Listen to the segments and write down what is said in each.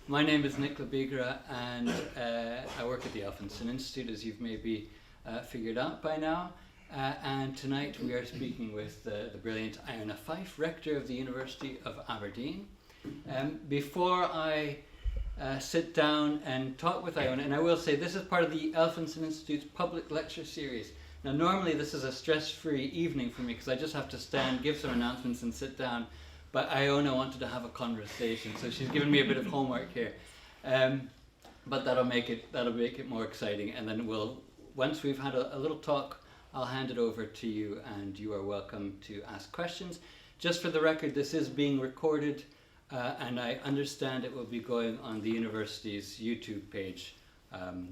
My name is Nicola Bigra, and I work at the Elphinstone Institute, as you've maybe figured out by now. And tonight we are speaking with the brilliant Iona Fyfe, Rector of the University of Aberdeen. Before I sit down and talk with Iona, and I will say this is part of the Elphinstone Institute's public lecture series. Now normally this is a stress-free evening for me because I just have to stand, give some announcements and sit down. But Iona wanted to have a conversation, so she's given me a bit of homework here. But that'll make it more exciting, and then once we've had a little talk, I'll hand it over to you, and you are welcome to ask questions. Just for the record, this is being recorded, and I understand it will be going on the university's YouTube page.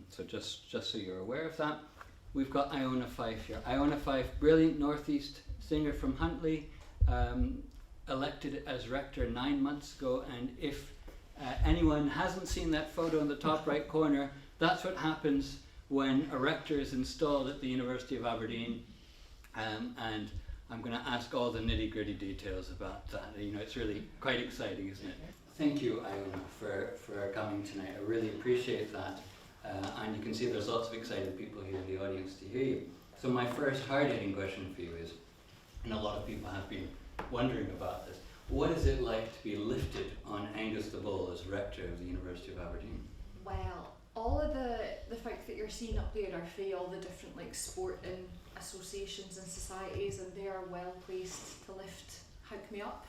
So just so you're aware of that. We've got Iona Fyfe here. Iona Fyfe, brilliant Northeast singer from Huntly. Elected as rector 9 months ago, and if anyone hasn't seen that photo in the top right corner, that's what happens when a rector is installed at the University of Aberdeen, and I'm going to ask all the nitty-gritty details about that. You know, it's really quite exciting, isn't it? Thank you, Iona, for coming tonight. I really appreciate that, and you can see there's lots of excited people here in the audience to hear you. So my first hard-hitting question for you is, and a lot of people have been wondering about this, what is it like to be lifted on Angus the Bull as rector of the University of Aberdeen? Well, all of the folk that you're seeing up there are from all the different sporting associations and societies, and they are well placed to hook me up,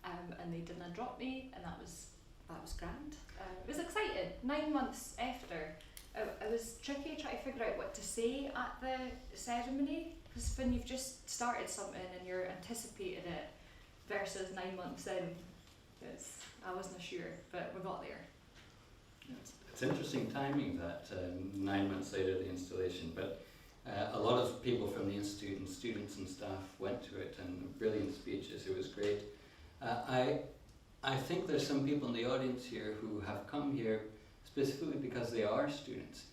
and they didn't drop me, and that was grand. It was exciting. 9 months after, it was tricky trying to figure out what to say at the ceremony, because when you've just started something and you're anticipating it versus 9 months in, I wasn't sure, but we got there. It's interesting timing that 9 months later the installation, but a lot of people from the Institute and students and staff went to it, and brilliant speeches. It was great. I think there's some people in the audience here who have come here specifically because they are students,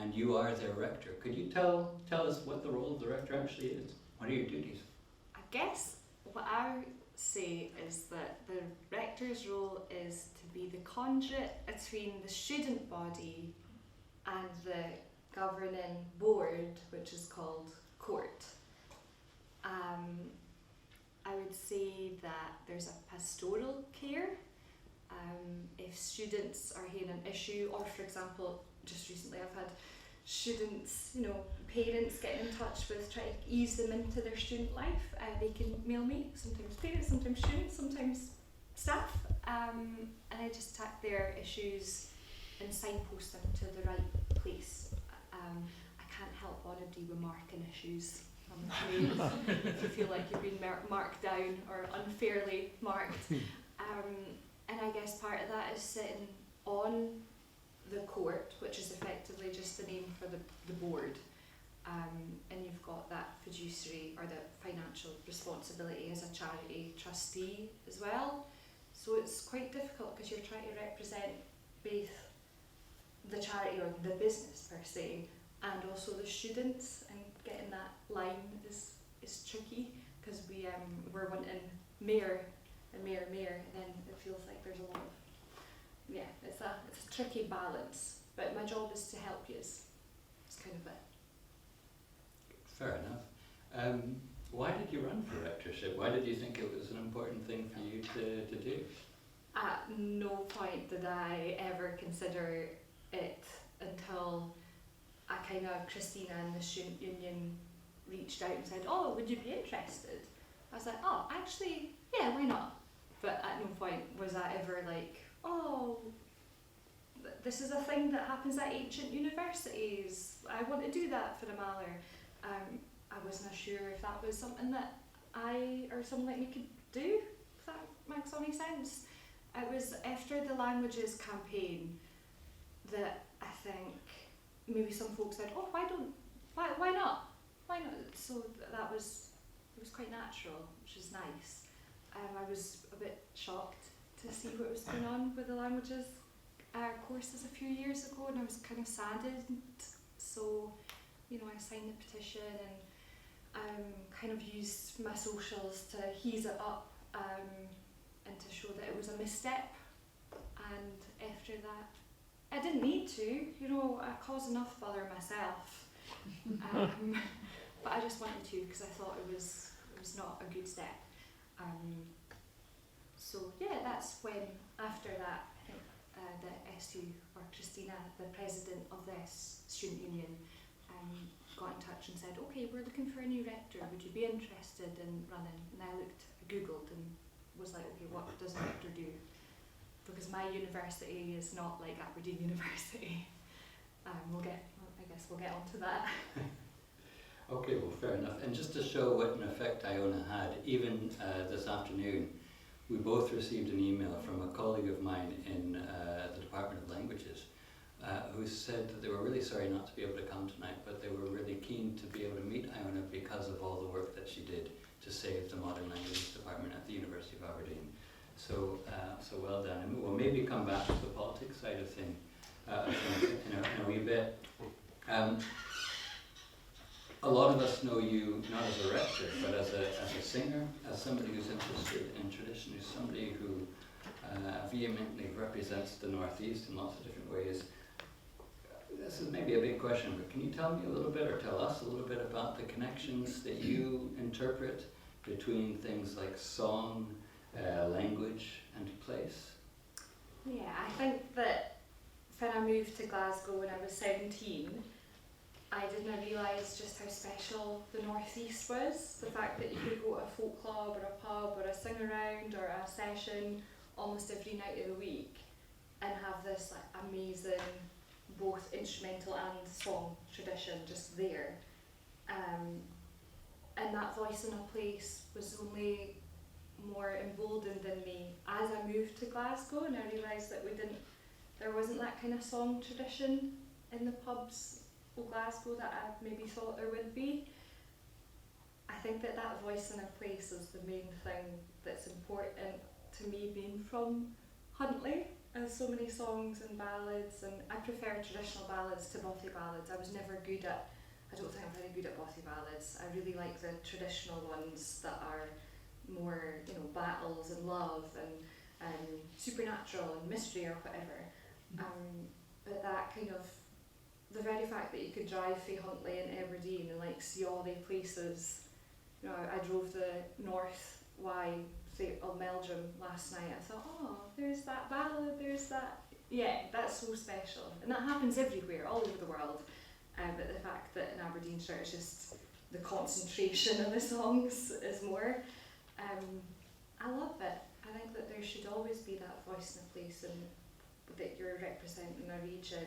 and you are their rector. Could you tell us what the role of the rector actually is? What are your duties? I guess what I would say is that the rector's role is to be the conduit between the student body and the governing board, which is called court. I would say that there's a pastoral care. If students are having an issue, or for example, just recently I've had students, parents getting in touch with trying to ease them into their student life. They can mail me, sometimes parents, sometimes students, sometimes staff, and I just tack their issues and signpost them to the right place. I can't help anybody with marking issues, I'm afraid. If you feel like you've been marked down or unfairly marked. And I guess part of that is sitting on the court, which is effectively just the name for the board, and you've got that fiduciary or the financial responsibility as a charity trustee as well. So it's quite difficult because you're trying to represent both the charity or the business per se, and also the students, and getting that line is tricky because we're wanting mayor, and then it feels like there's a lot of, it's a tricky balance, but my job is to help you. It's kind of it. Fair enough. Why did you run for rectorship? Why did you think it was an important thing for you to do? At no point did I ever consider it until Christina and the student union reached out and said, "Oh, would you be interested?" I was like, "Oh, actually, yeah, why not?" But at no point was I ever like, "Oh, this is a thing that happens at ancient universities. I want to do that for the Mallour." I wasn't sure if that was something that I or someone like me could do, if that makes any sense. It was after the languages campaign that I think maybe some folks said, "Oh, why not? Why not?" So it was quite natural, which is nice. I was a bit shocked to see what was going on with the languages courses a few years ago, and I was kind of saddened. So, I signed the petition and kind of used my socials to ease it up, and to show that it was a misstep and after that, I didn't need to, you know, I caused enough bother myself, but I just wanted to because I thought it was not a good step. So yeah, that's when, after that, I think the S2, or Christina, the president of this student union, got in touch and said, okay, we're looking for a new rector, would you be interested in running? And I googled and was like, okay, what does a rector do? Because my university is not like Aberdeen University. I guess we'll get onto that. Okay, well, fair enough. And just to show what an effect Iona had, even this afternoon, we both received an email from a colleague of mine in the Department of Languages who said that they were really sorry not to be able to come tonight, but they were really keen to be able to meet Iona because of all the work that she did to save the Modern Languages Department at the University of Aberdeen. So, so well done. And we'll maybe come back to the politics side of things in a wee bit. A lot of us know you not as a rector, but as a singer, as somebody who's interested in tradition, who's somebody who vehemently represents the Northeast in lots of different ways. This is maybe a big question, but can you tell me a little bit, or tell us a little bit about the connections that you interpret between things like song, language, and place? Yeah, I think that when I moved to Glasgow when I was 17, I didn't realise just how special the North East was. The fact that you could go to a folk club or a pub or a sing around or a session almost every night of the week and have this like amazing both instrumental and song tradition just there. And that voice in a place was only more emboldened in me as I moved to Glasgow, and I realised that there wasn't that kind of song tradition in the pubs of Glasgow that I maybe thought there would be. I think that voice in a place is the main thing that's important to me, being from Huntly. There's so many songs and ballads, and I prefer traditional ballads to bothy ballads. I don't think I'm very good at bothy ballads. I really like the traditional ones that are more, you know, battles and love and supernatural and mystery or whatever. But that kind of, the very fact that you could drive through Huntly and Aberdeen and like see all the places. You know, I drove the North Y of Meldrum last night. I thought, oh, there's that ballad, there's that. Yeah, that's so special. And that happens everywhere, all over the world. But the fact that in Aberdeenshire it's just the concentration of the songs is more. I love it. I think that there should always be that voice in a place, and that you're representing a region,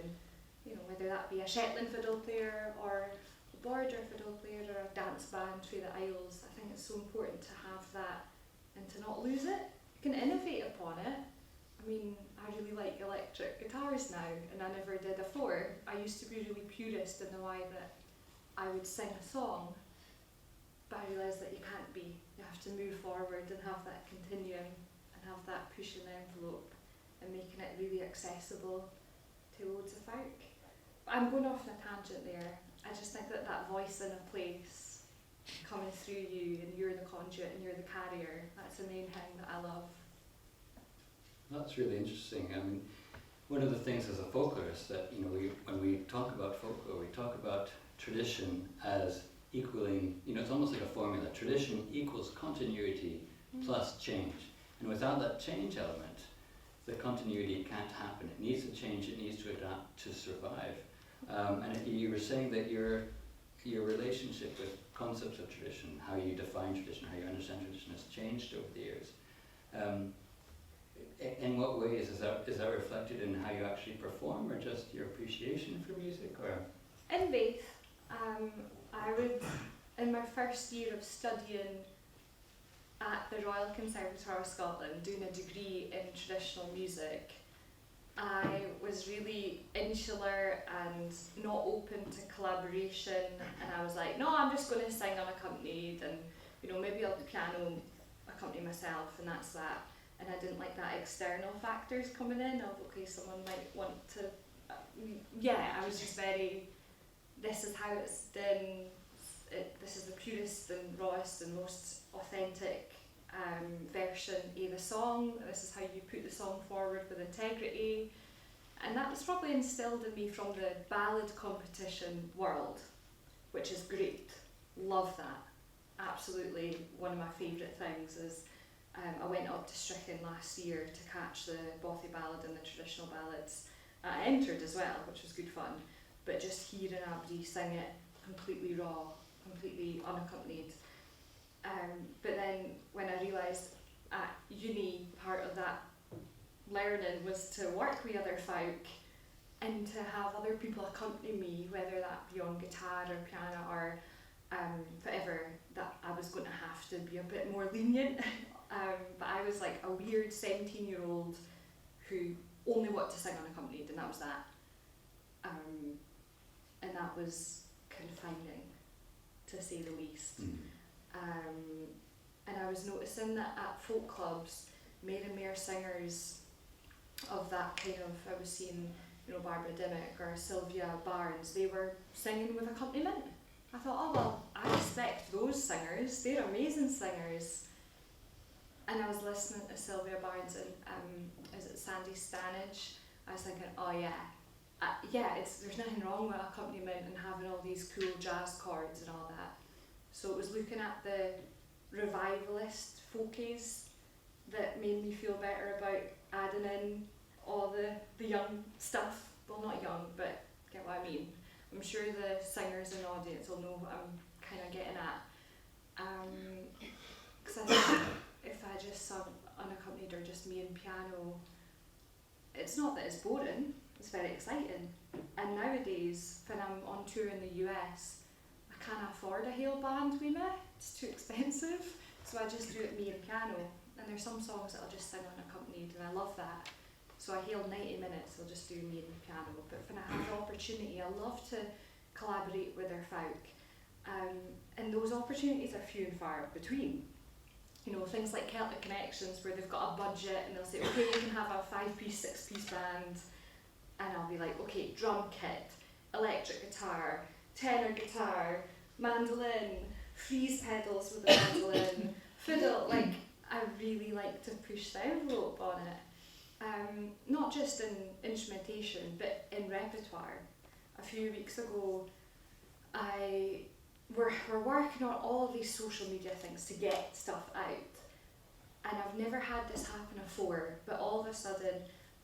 you know, whether that be a Shetland fiddle player or a border fiddle player or a dance band through the Isles. I think it's so important to have that and to not lose it. You can innovate upon it. I mean, I really like electric guitars now, and I never did before. I used to be really purist in the way that I would sing a song, but I realised that you can't be. You have to move forward and have that continuum and have that pushing the envelope and making it really accessible to loads of folk. But I'm going off on a tangent there. I just think that voice in a place coming through you, and you're the conduit and you're the carrier, that's the main thing that I love. That's really interesting. I mean, one of the things as a folklorist that, you know, when we talk about folklore, we talk about tradition as equaling, you know, it's almost like a formula. Tradition equals continuity plus change. And without that change element, the continuity can't happen. It needs to change, it needs to adapt to survive. And you were saying that your relationship with concepts of tradition, how you define tradition, how you understand tradition has changed over the years. In what ways is that reflected in how you actually perform, or just your appreciation for music? Or in both. I would, in my first year of studying at the Royal Conservatoire of Scotland, doing a degree in traditional music, I was really insular and not open to collaboration, and I was like, no, I'm just going to sing unaccompanied, and you know, maybe I'll piano accompany myself, and that's that. And I didn't like that external factors coming in of, okay, someone might want to, I was just very, this is how it's done, this is the purest and rawest and most authentic version version of the song, this is how you put the song forward with integrity. And that was probably instilled in me from the ballad competition world, which is great. Love that. Absolutely one of my favourite things is I went up to Strichen last year to catch the Bothy ballad and the traditional ballads. I entered as well, which was good fun, but just hearing Aberdeen sing it completely raw, completely unaccompanied. But then when I realised at uni part of that learning was to work with other folk and to have other people accompany me, whether that be on guitar or piano or whatever, that I was going to have to be a bit more lenient. But I was like a weird 17-year-old who only wanted to sing unaccompanied, and that was that. And that was confining, to say the least. And I was noticing that at folk clubs, more and more singers of that kind of, I was seeing, Barbara Dimmock or Sylvia Barnes, they were singing with accompaniment. I thought, oh well, I respect those singers, they're amazing singers. And I was listening to Sylvia Barnes and is it Sandy Stanage? I was thinking, oh yeah, there's nothing wrong with accompaniment and having all these cool jazz chords and all that. So it was looking at the revivalist folkies that made me feel better about adding in all the young stuff. Well, not young, but get what I mean. I'm sure the singers in the audience will know what I'm kind of getting at. Because I think if I just sung unaccompanied or just me and piano, it's not that it's boring, it's very exciting. And nowadays, when I'm on tour in the US, I can't afford a hail band with me, it's too expensive. So I just do it me and piano. And there's some songs that I'll just sing unaccompanied, and I love that. So I hail 90 minutes, I'll just do me and piano. But when I have the opportunity, I love to collaborate with their folk. And those opportunities are few and far between. Things like Celtic Connections, where they've got a budget and they'll say, okay, you can have a 5-piece, 6-piece band. And I'll be like, okay, drum kit, electric guitar, tenor guitar, mandolin, freeze pedals with the mandolin, fiddle. Like, I really like to push the envelope on it. Not just in instrumentation, but in repertoire. A few weeks ago, we're working on all of these social media things to get stuff out. And I've never had this happen before, but all of a sudden,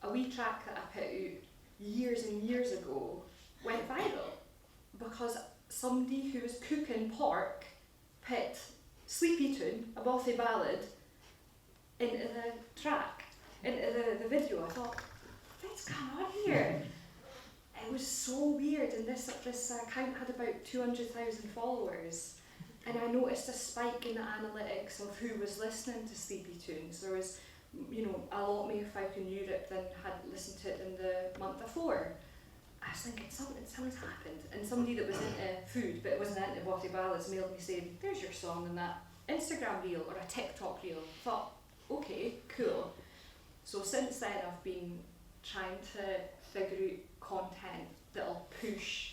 a wee track that I put out years and years ago went viral because somebody who was cooking pork put Sleepy Tune, a Bothy ballad, into the track, into the video. I thought, what's going on here? It was so weird, and this account had about 200,000 followers, and I noticed a spike in the analytics of who was listening to Sleepy Tunes. There was, a lot more folk in Europe than had listened to it in the month before. I was thinking, something's happened, and somebody that was into food but wasn't into Bothy ballads mailed me saying, there's your song in that Instagram reel or a TikTok reel. I thought, okay, cool. So since then I've been trying to figure out content that'll push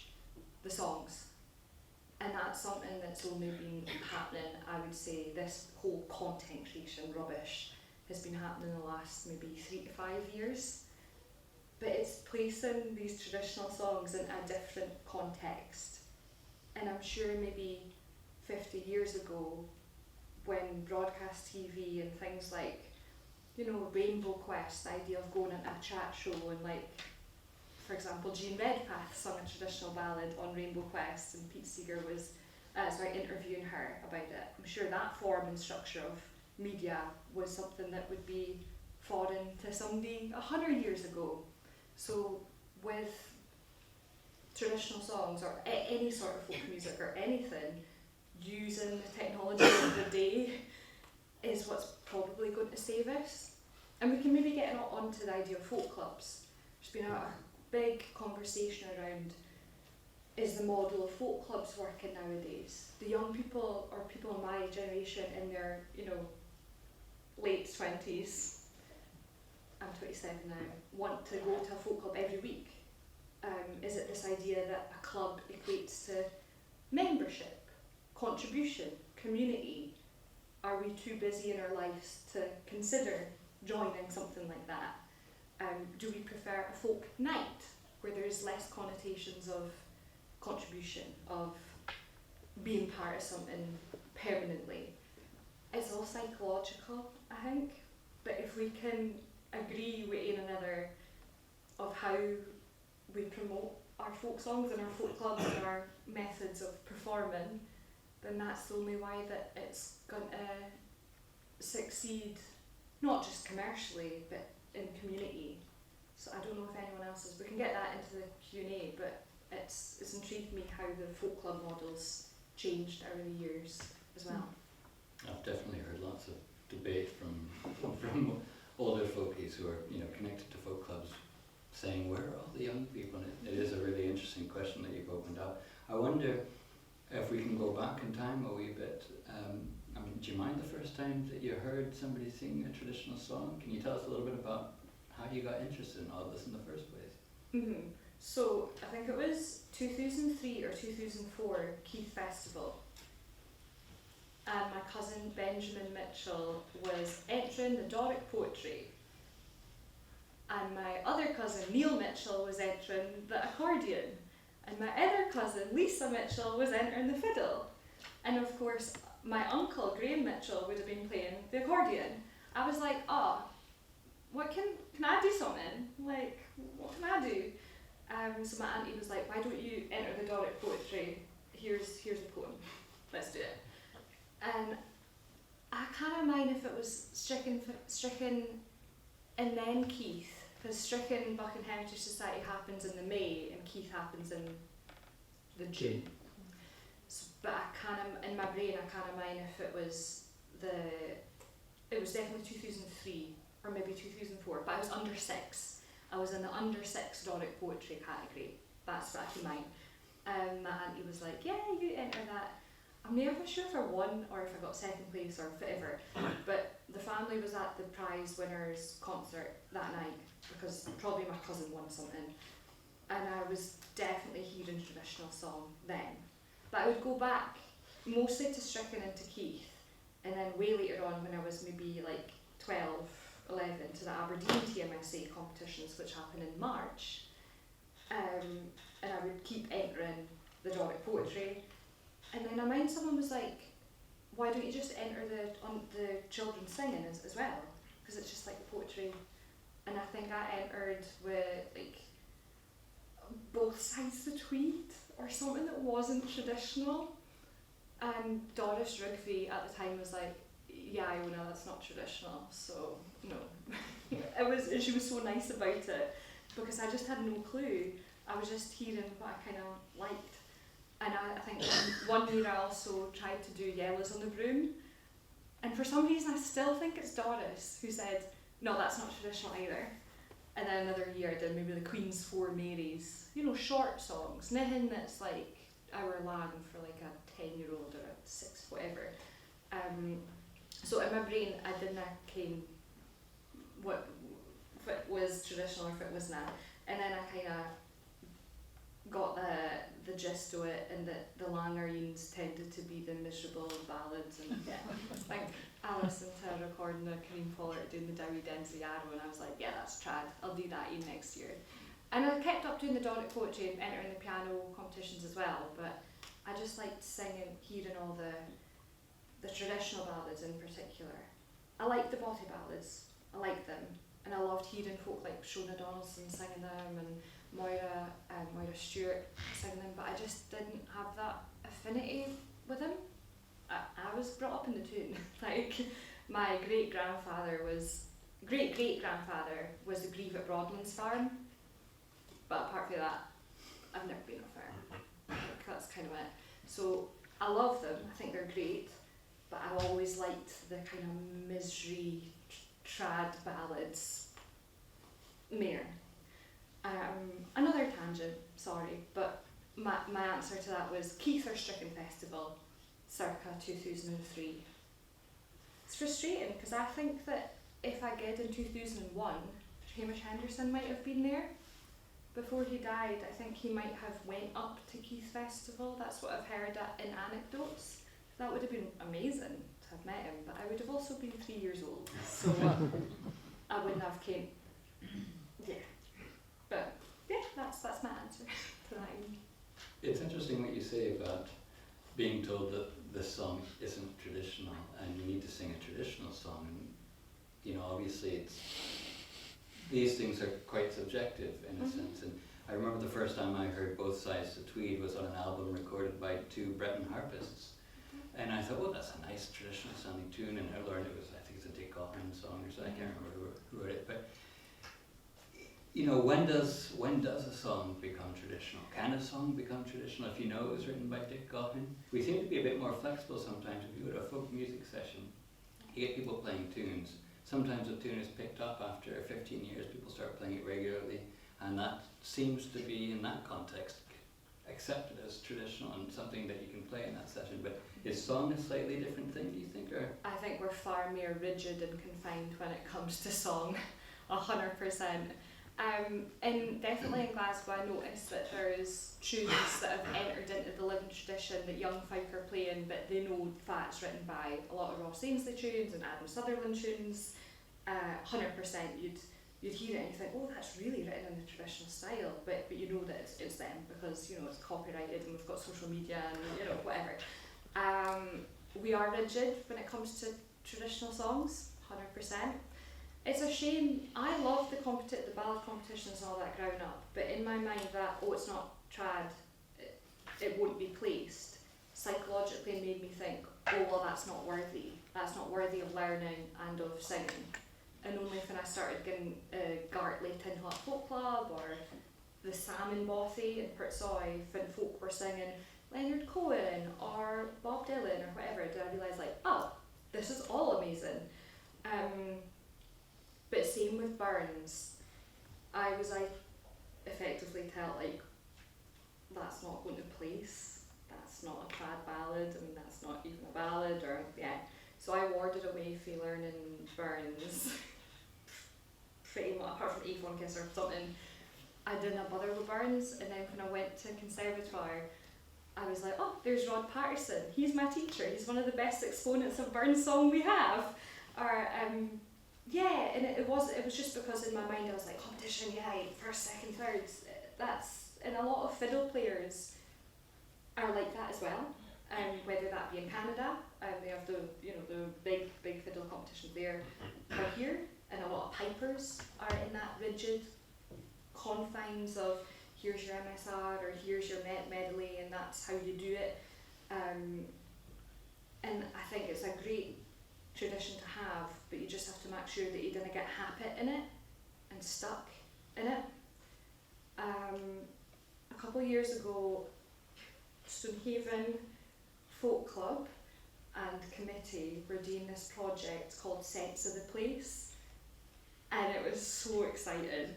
the songs, and that's something that's only been happening, I would say. This whole content creation rubbish has been happening in the last maybe 3 to 5 years, but it's placing these traditional songs in a different context. And I'm sure maybe 50 years ago, when broadcast TV and things like, Rainbow Quest, the idea of going into a chat show and for example, Jean Redpath sung a traditional ballad on Rainbow Quest and Pete Seeger was interviewing her about it. I'm sure that form and structure of media was something that would be foreign to somebody 100 years ago. So with traditional songs or any sort of folk music or anything, using the technology of the day is what's probably going to save us. And we can maybe get onto the idea of folk clubs. There's been a big conversation around, is the model of folk clubs working nowadays? The young people or people in my generation in their late 20s, I'm 27 now, want to go to a folk club every week. Is it this idea that a club equates to membership, contribution, community? are we too busy in our lives to consider joining something like that? Do we prefer a folk night where there's less connotations of contribution, of being part of something permanently? It's all psychological, I think, but if we can agree with one another of how we promote our folk songs and our folk clubs and our methods of performing, then that's the only way that it's going to succeed, not just commercially, but in community. So I don't know if anyone else is, we can get that into the Q&A, but it's intrigued me how the folk club models changed over the years as well. I've definitely heard lots of debate from older folkies who are, you know, connected to folk clubs, saying, where are all the young people? And it is a really interesting question that you've opened up. I wonder if we can go back in time a wee bit. I mean, do you mind the first time that you heard somebody sing a traditional song? Can you tell us a little bit about how you got interested in all this in the first place? So I think it was 2003 or 2004 Keith Festival, and my cousin Benjamin Mitchell was entering the Doric poetry, and my other cousin Neil Mitchell was entering the accordion, and my other cousin Lisa Mitchell was entering the fiddle, and of course my uncle Graham Mitchell would have been playing the accordion. I was like, what can I do something? Like, what can I do? So my auntie was like, why don't you enter the Doric poetry? Here's a poem, let's do it. And I kind of mind if it was Stricken and then Keith, because Stricken Buchan Heritage Society happens in the May and Keith happens in the June. So, but I kind of, in my brain, I kind of mind if it was definitely 2003 or maybe 2004, but I was under 6. I was in the under 6 Doric poetry category. That's what I can mind. My auntie was like, yeah, you enter that. I'm never sure if I won or if I got second place or whatever, but the family was at the prize winners concert that night because probably my cousin won something, and I was definitely hearing traditional song then. But I would go back mostly to Stricken and to Keith, and then way later on when I was maybe like 12, 11, to the Aberdeen TMSA competitions, which happen in March, and I would keep entering the Doric poetry. And then I mind someone was like, why don't you just enter the children's singing as well? Because it's just like poetry. And I think I entered with like both sides of the tweed or something that wasn't traditional. And Doris Rugby at the time was like, yeah, Iona, that's not traditional. So no, she was so nice about it because I just had no clue. I was just hearing what I kind of liked. And I think one year I also tried to do Yellows on the Broom, and for some reason I still think it's Doris who said, no, that's not traditional either. And then another year I did maybe the Queen's Four Marys, you know, short songs, nothing that's like hour long for like a 10-year-old or a 6, whatever. So in my brain I didn't ken what if it was traditional or if it was not. And then I kind of got the gist of it, and that the Langerines tended to be the miserable ballads, and yeah, like Alison to recording the Kareem Pollard doing the Dowie Dempsey Arrow, and I was like, yeah, that's trad, I'll do that in next year. And I kept up doing the Doric poetry and entering the piano competitions as well, but I just liked singing, hearing all the traditional ballads in particular. I liked the botty ballads, I liked them, and I loved hearing folk like Shona Donaldson singing them, and Moira Stewart singing them, but I just didn't have that affinity with them. I was brought up in the tune. Like, my great-great-grandfather was the grieve at Broadlands Farm, but apart from that, I've never been a farm. Like, that's kind of it. So I love them, I think they're great, but I always liked the kind of misery trad ballads more. Another tangent, sorry, but my answer to that was Keith or Stricken Festival, circa 2003. It's frustrating because I think that if I did in 2001, Hamish Henderson might have been there. Before he died, I think he might have went up to Keith Festival. That's what I've heard in anecdotes. That would have been amazing have met him, but I would have also been 3 years old, so I wouldn't have came. Yeah, but yeah, that's my answer to that. It's interesting what you say about being told that this song isn't traditional and you need to sing a traditional song. And, you know, obviously these things are quite subjective in a sense. And I remember the first time I heard Both Sides to Tweed was on an album recorded by 2 Breton harpists. And I thought, well, that's a nice traditional sounding tune. And I learned it was, I think it's a Dick Gaughan song or something. I can't remember who wrote it. But, you know, when does a song become traditional? Can a song become traditional if you know it was written by Dick Gaughan? We seem to be a bit more flexible sometimes. If you go to a folk music session, you get people playing tunes. Sometimes a tune is picked up after 15 years, people start playing it regularly, and that seems to be, in that context, accepted as traditional and something that you can play in that session. But is song a slightly different thing, do you think? Or? I think we're far more rigid and confined when it comes to song, 100%. And definitely in Glasgow I noticed that there's tunes that have entered into the living tradition that young folk are playing, but they know that it's written by a lot of Ross Ainsley tunes and Adam Sutherland tunes. 100% you'd hear it and you think, oh, that's really written in the traditional style, but you know that it's them because, you know, it's copyrighted and we've got social media and, you know, whatever. We are rigid when it comes to traditional songs, 100%. It's a shame. I love the ballad competitions and all that growing up, but in my mind that, oh, it's not trad, it won't be placed, psychologically made me think, oh, well, that's not worthy of learning and of singing. And only when I started getting Gartley Tin Hut Folk Club or the Salmon Bothy in Portsoy, when folk were singing Leonard Cohen or Bob Dylan or whatever, did I realise, like, oh, this is all amazing. But same with Burns. I effectively tell, like, that's not going to place, that's not a trad ballad, I mean, that's not even a ballad, or, yeah. So I warded away from learning Burns, pretty much, apart from Avon Kiss or something. I didn't bother with Burns, and then when I went to conservatoire, I was like, oh, there's Rod Patterson, he's my teacher, he's one of the best exponents of Burns song we have. Or, yeah, and it was just because in my mind I was like, competition, yeah, first, second, third, and a lot of fiddle players are like that as well, whether that be in Canada, they have the big fiddle competitions there, or here, and a lot of pipers are in that rigid confines of here's your MSR or here's your medley and that's how you do it, and I think it's a great tradition to have, but you just have to make sure that you don't get habit in it and stuck in it. A couple of years ago, Stonehaven Folk Club and committee were doing this project called Sense of the Place, and it was so exciting.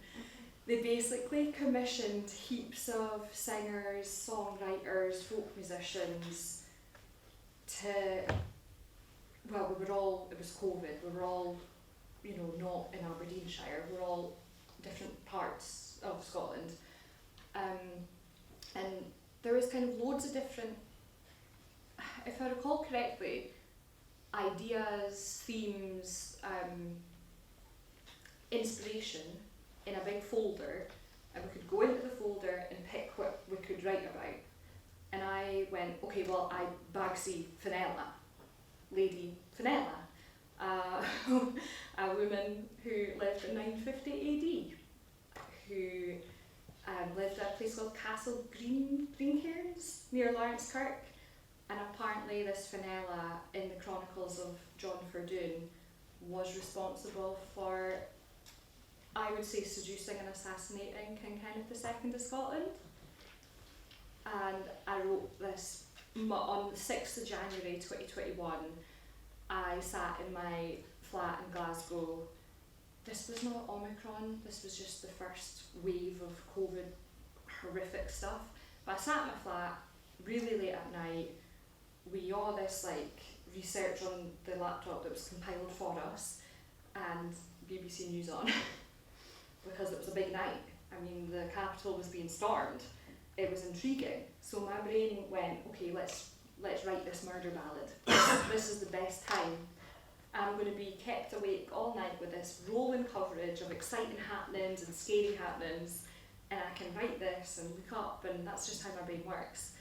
They basically commissioned heaps of singers, songwriters, folk musicians to, well, it was COVID, we were all, you know, not in Aberdeenshire, we're all different parts of Scotland. And there was kind of loads of different, if I recall correctly, ideas, themes, inspiration in a big folder, and we could go into the folder and pick what we could write about. And I went, okay, well, I Bagsy Fenella, Lady Fenella, a woman who lived in 950 AD, who lived at a place called Castle Greencairns near Lawrence Kirk, and apparently this Fenella in the Chronicles of John Fordoon was responsible for, I would say, seducing and assassinating King Kenneth II of Scotland. And I wrote this on the 6th of January 2021. I sat in my flat in Glasgow. This was not Omicron, this was just the first wave of COVID horrific stuff. But I sat in my flat really late at night. We all this like research on the laptop that was compiled for us, and BBC News on because it was a big night. I mean, the capital was being stormed. It was intriguing. So my brain went, okay, let's let's write this murder ballad. This is the best time. I'm going to be kept awake all night with this rolling coverage of exciting happenings and scary happenings, and I can write this and look up, and that's just how my brain works.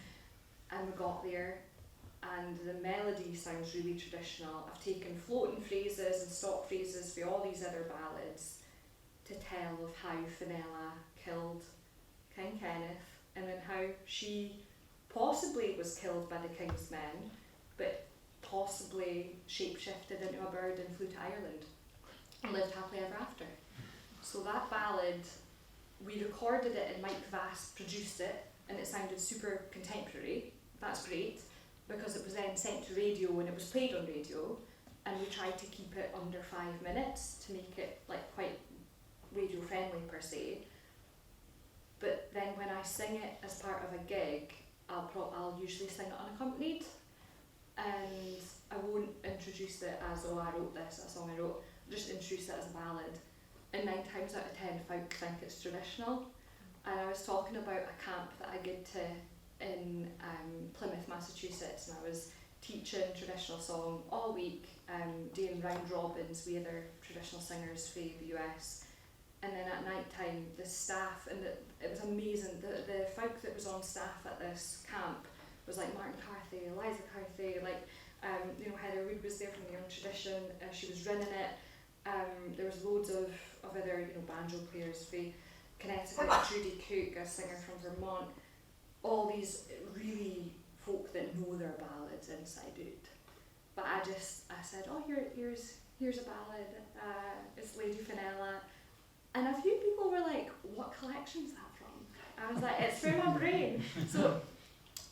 And we got there, and the melody sounds really traditional. I've taken floating phrases and stock phrases for all these other ballads to tell of how Fenella killed King Kenneth, and then how she possibly was killed by the king's men, but possibly shapeshifted into a bird and flew to Ireland and lived happily ever after. So that ballad, we recorded it and Mike Vass produced it, and it sounded super contemporary. That's great, because it was then sent to radio and it was played on radio, and we tried to keep it under 5 minutes to make it like quite radio friendly per se. But then when I sing it as part of a gig, I'll usually sing it unaccompanied, and I won't introduce it as, oh, I wrote this, a song I wrote. I'll just introduce it as a ballad, and 9 times out of 10 folk think it's traditional. And I was talking about a camp that I did in Plymouth, Massachusetts, and I was teaching traditional song all week, doing round robins with other traditional singers from the US. And then at night time, the staff, and it was amazing, the folk that was on staff at this camp was like Martin Carthy, Eliza Carthy, like Heather Wood was there from the Young Tradition, she was running it. There was loads of other banjo players from Connecticut, Judy Cook, a singer from Vermont, all these really folk that know their ballads inside out. But I said, oh, here's a ballad, it's Lady Fenella. And a few people were like, what collection's that from? I was like, it's from my brain. So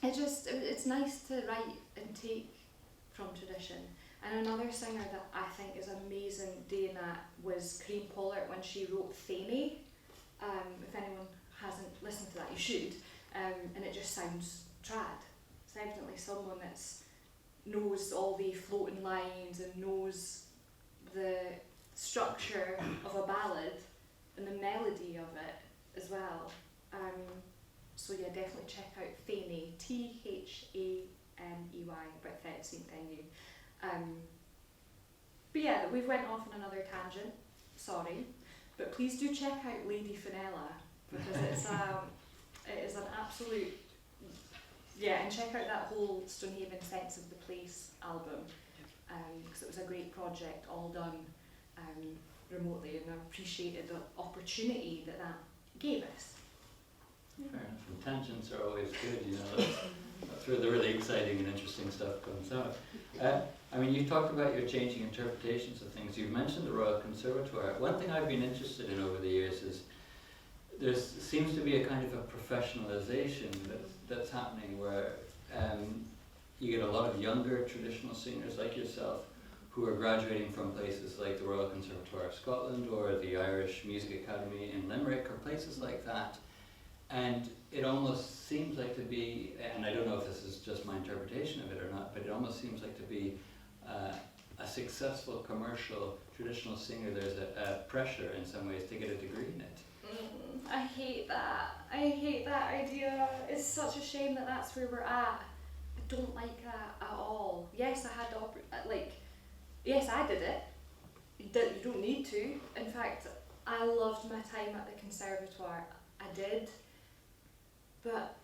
it's nice to write and take from tradition. And another singer that I think is amazing doing that was Corinne Pollard when she wrote Fanny. If anyone hasn't listened to that, you should. And it just sounds trad. It's evidently someone that knows all the floating lines and knows the structure of a ballad and the melody of it as well. So yeah, definitely check out Fanny, Thaney, about 13th NU. But yeah, we've went off on another tangent, sorry. But please do check out Lady Fenella, because it is an absolute, yeah, and check out that whole Stonehaven Sense of the Place album, because it was a great project, all done remotely, and I appreciated the opportunity that gave us. Fair enough. And tangents are always good, that's where the really exciting and interesting stuff comes out. You talked about your changing interpretations of things. You've mentioned the Royal Conservatoire. One thing I've been interested in over the years is there seems to be a kind of a professionalization that's happening where you get a lot of younger traditional singers like yourself who are graduating from places like the Royal Conservatoire of Scotland or the Irish Music Academy in Limerick or places like that. And it almost seems like to be, and I don't know if this is just my interpretation of it or not, but it almost seems like to be a successful commercial traditional singer, there's a pressure in some ways to get a degree in it. I hate that. I hate that idea. It's such a shame that that's where we're at. I don't like that at all. Yes, I had the yes, I did it. You don't need to. In fact, I loved my time at the Conservatoire. I did. But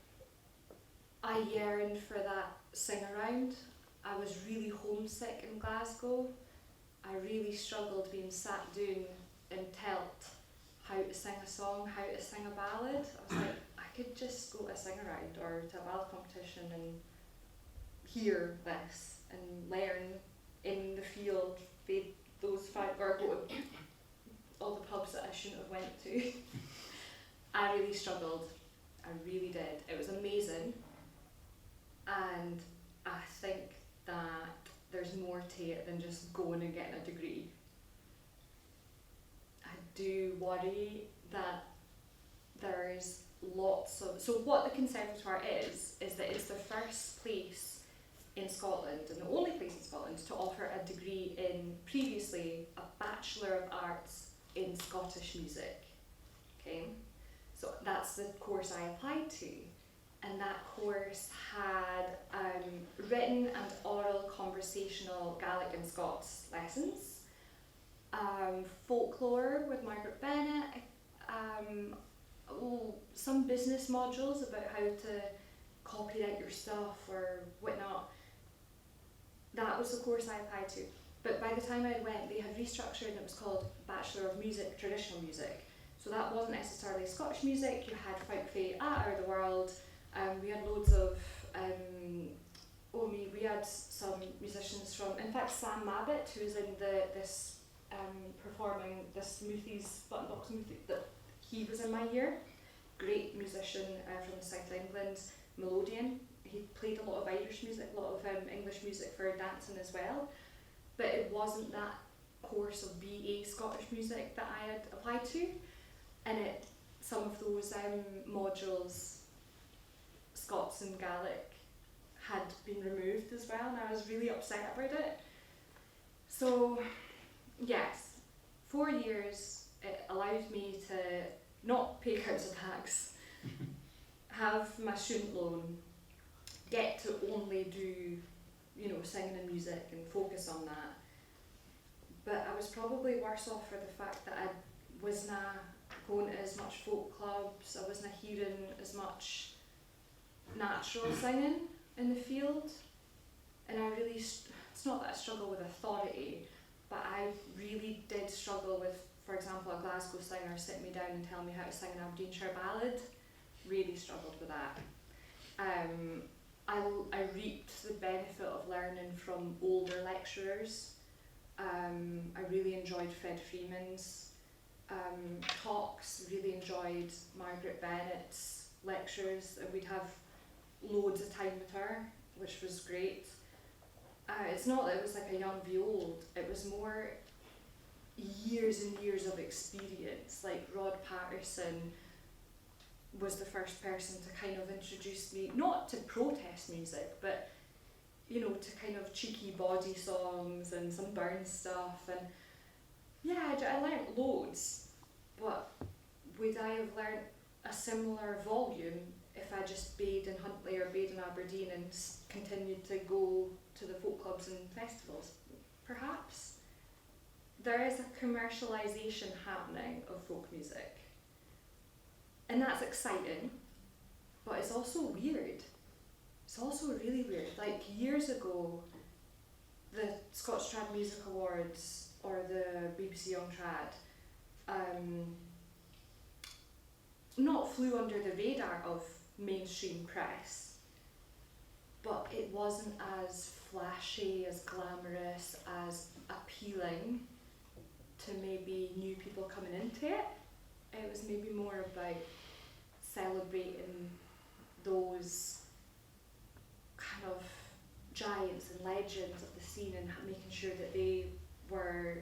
I yearned for that sing-around. I was really homesick in Glasgow. I really struggled being sat down and telt how to sing a song, how to sing a ballad. I was like, I could just go to a sing-around or to a ballad competition and hear this and learn in the field with those 5 or go to all the pubs that I shouldn't have went to. I really struggled. I really did. It was amazing, and I think that there's more to it than just going and getting a degree. I do worry that there's lots of... So what the Conservatoire is that it's the first place in Scotland, and the only place in Scotland, to offer a degree in, previously, a Bachelor of Arts in Scottish Music. Okay? So that's the course I applied to. and that course had written and oral conversational Gaelic and Scots lessons, folklore with Margaret Bennett, some business modules about how to copyright your stuff or whatnot. That was the course I applied to. But by the time I went, they had restructured and it was called Bachelor of Music, Traditional Music. So that wasn't necessarily Scottish music. You had folksy out of the world. We had loads of, we had some musicians from, in fact, Sam Mabbitt, who's in this performing this Smoothies, Button Box Smoothie, that he was in my year. Great musician from the South of England, Melodian. He played a lot of Irish music, a lot of English music for dancing as well. But it wasn't that course of BA Scottish music that I had applied to. And some of those modules, Scots and Gaelic, had been removed as well, and I was really upset about it. So, yes, 4 years, it allowed me to not pay council tax, have my student loan, get to only do, singing and music and focus on that. But I was probably worse off for the fact that I wasn't going to as much folk clubs, I wasn't hearing as much natural singing in the field. And I really, it's not that I struggle with authority, but I really did struggle with, for example, a Glasgow singer sitting me down and telling me how to sing an Aberdeenshire ballad. Really struggled with that. I reaped the benefit of learning from older lecturers. I really enjoyed Fred Freeman's talks, really enjoyed Margaret Bennett's lectures. We'd have loads of time with her, which was great. It's not that it was like a young viol, it was more years and years of experience. Like Rod Patterson was the first person to kind of introduce me, not to protest music, but to kind of cheeky body songs and some Burns stuff. And yeah, I learnt loads, but would I have learnt a similar volume if I just bade in Huntly or bade in Aberdeen and continued to go to the folk clubs and festivals? Perhaps. There is a commercialisation happening of folk music. And that's exciting, but it's also weird. It's also really weird. Like years ago, the Scots Trad Music Awards or the BBC Young Trad not flew under the radar of mainstream press, but it wasn't as flashy, as glamorous, as appealing to maybe new people coming into it. It was maybe more about celebrating those kind of giants and legends of the scene and making sure that they were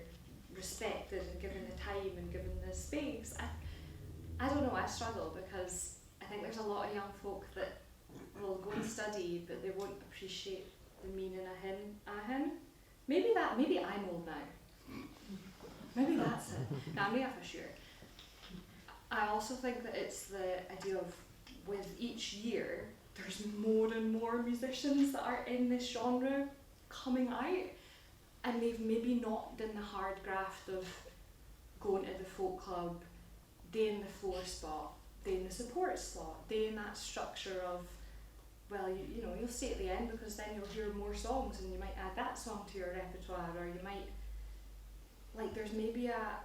respected and given the time and given the space. I don't know, I struggle because I think there's a lot of young folk that will go and study but they won't appreciate the meaning of him. Maybe I'm old now. Maybe that's it. No, I'm not for sure. I also think that it's the idea of, with each year, there's more and more musicians that are in this genre coming out, and they've maybe not done the hard graft of going to the folk club, doing the floor spot, doing the support slot, doing that structure of, well, you'll stay at the end because then you'll hear more songs and you might add that song to your repertoire, or you might, there's maybe a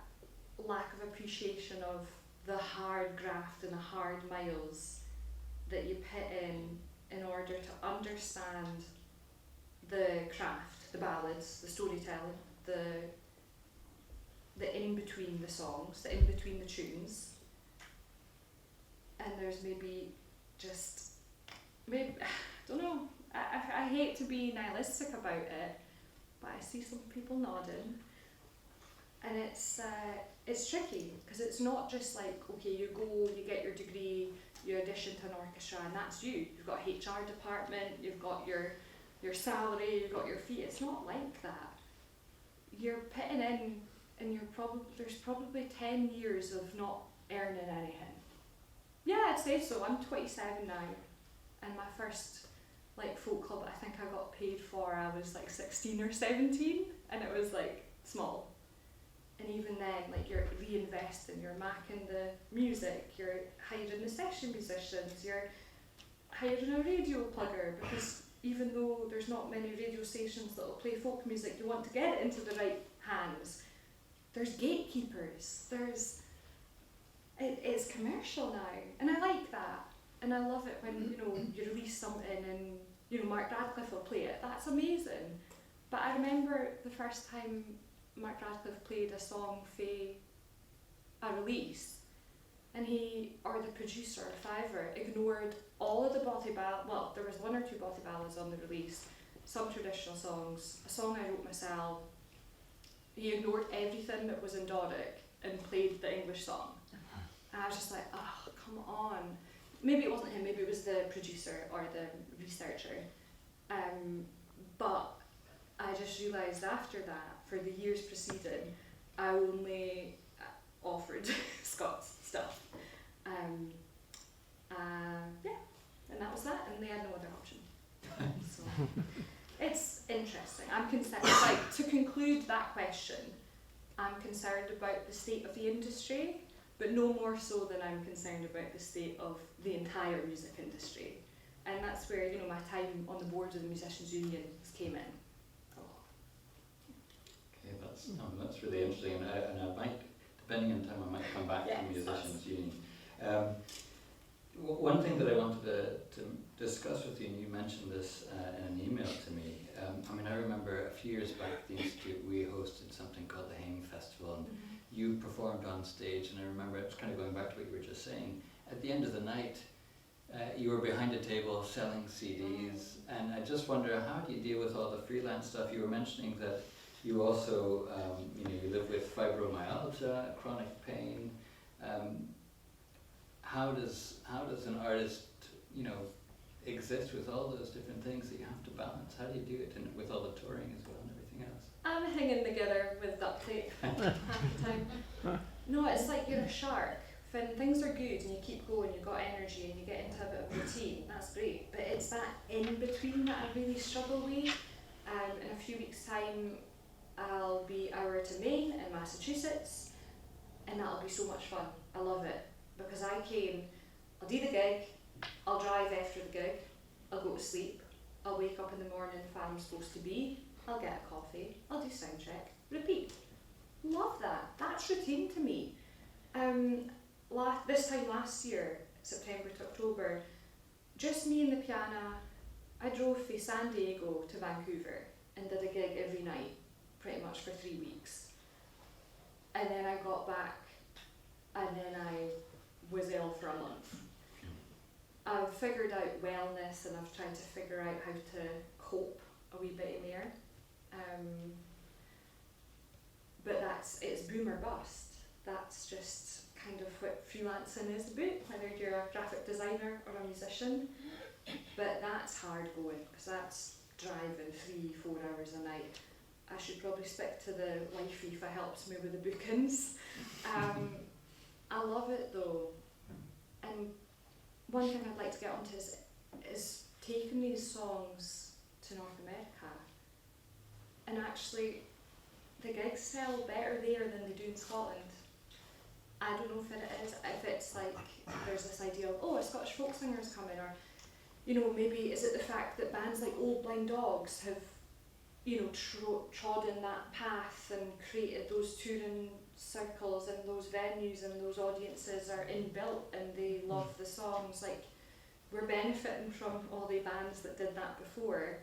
lack of appreciation of the hard graft and the hard miles that you put in order to understand the craft, the ballads, the storytelling, the in between the songs, the in between the tunes. And there's maybe I don't know, I hate to be nihilistic about it, but I see some people nodding. And it's tricky, because it's not just like, okay, you go, you get your degree, you audition to an orchestra, and that's you. You've got a HR department, you've got your salary, you've got your fee. It's not like that. You're putting in, and there's probably 10 years of not earning anything. Yeah, I'd say so. I'm 27 now. And my first like folk club I think I got paid for, I was like 16 or 17, and it was like small. And even then, like, you're reinvesting, you're macking the music, you're hiring the session musicians, you're hiring a radio plugger, because even though there's not many radio stations that will play folk music, you want to get it into the right hands. There's gatekeepers, it's commercial now, and I like that. And I love it when, you know, you release something and, you know, Mark Radcliffe will play it. That's amazing. But I remember the first time Mark Radcliffe played a song for a release, and he, or the producer, Fiver, ignored all of the bothy ballads. Well, there was 1 or 2 bothy ballads on the release, some traditional songs, a song I wrote myself. He ignored everything that was in Doric and played the English song. And I was just like, oh, come on. Maybe it wasn't him, maybe it was the producer or the researcher. But I just realised after that, for the years preceding, I only offered Scots stuff. Yeah, and that was that, and they had no other option. So it's interesting. I'm concerned, like, to conclude that question, I'm concerned about the state of the industry, but no more so than I'm concerned about the state of the entire music industry. And that's where, you know, my time on the board of the Musicians' Union came in. Okay, that's really interesting, and I might, depending on time, I might come back to Musicians' Union. One thing that I wanted to discuss with you, and you mentioned this in an email to me. I mean, I remember a few years back at the Institute we hosted something called the Hame Festival, and you performed on stage, and I remember, it was kind of going back to what you were just saying, at the end of the night you were behind a table selling CDs, and I just wonder, how do you deal with all the freelance stuff? You were mentioning that you also, you live with fibromyalgia, chronic pain. How does an artist, exist with all those different things that you have to balance? How do you do it with all the touring as well and everything else? I'm hanging together with duct tape half the time. No, it's like you're a shark. When things are good and you keep going, you've got energy and you get into a bit of routine, that's great. But it's that in-between that I really struggle with. In a few weeks' time, I'll be hour to Maine in Massachusetts, and that'll be so much fun. I love it, because I'll do the gig, I'll drive after the gig, I'll go to sleep, I'll wake up in the morning if I'm supposed to be, I'll get a coffee, I'll do sound check, repeat. Love that. That's routine to me. This time last year, September to October, just me and the piano, I drove from San Diego to Vancouver and did a gig every night, pretty much for 3 weeks. And then I got back, and then I was ill for a month. I've figured out wellness, and I've tried to figure out how to cope a wee bit more. But it's boom or bust. That's just kind of what freelancing is about, whether you're a graphic designer or a musician. But that's hard going, because that's driving 3-4 hours a night. I should probably speak to the wifey if it helps me with the bookings. I love it though. And one thing I'd like to get onto is taking these songs to North America. And actually, the gigs sell better there than they do in Scotland. I don't know if it's like there's this idea of, a Scottish folk singer's coming, or maybe is it the fact that bands like Old Blind Dogs have trodden that path and created those touring circles and those venues, and those audiences are inbuilt and they love the songs. Like, we're benefiting from all the bands that did that before.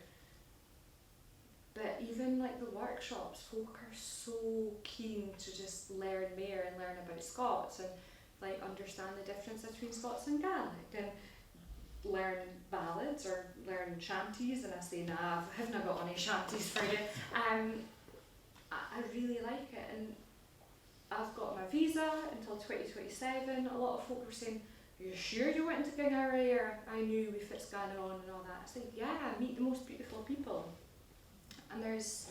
But even like the workshops, folk are so keen to just learn more and learn about Scots and like understand the difference between Scots and Gaelic, and learn ballads or learn shanties. And I say, nah, I haven't got any shanties for you. I really like it, and I've got my visa until 2027. A lot of folk were saying, are you sure you went to Gig or I knew with what's going on and all that. I said, yeah, meet the most beautiful people. And there's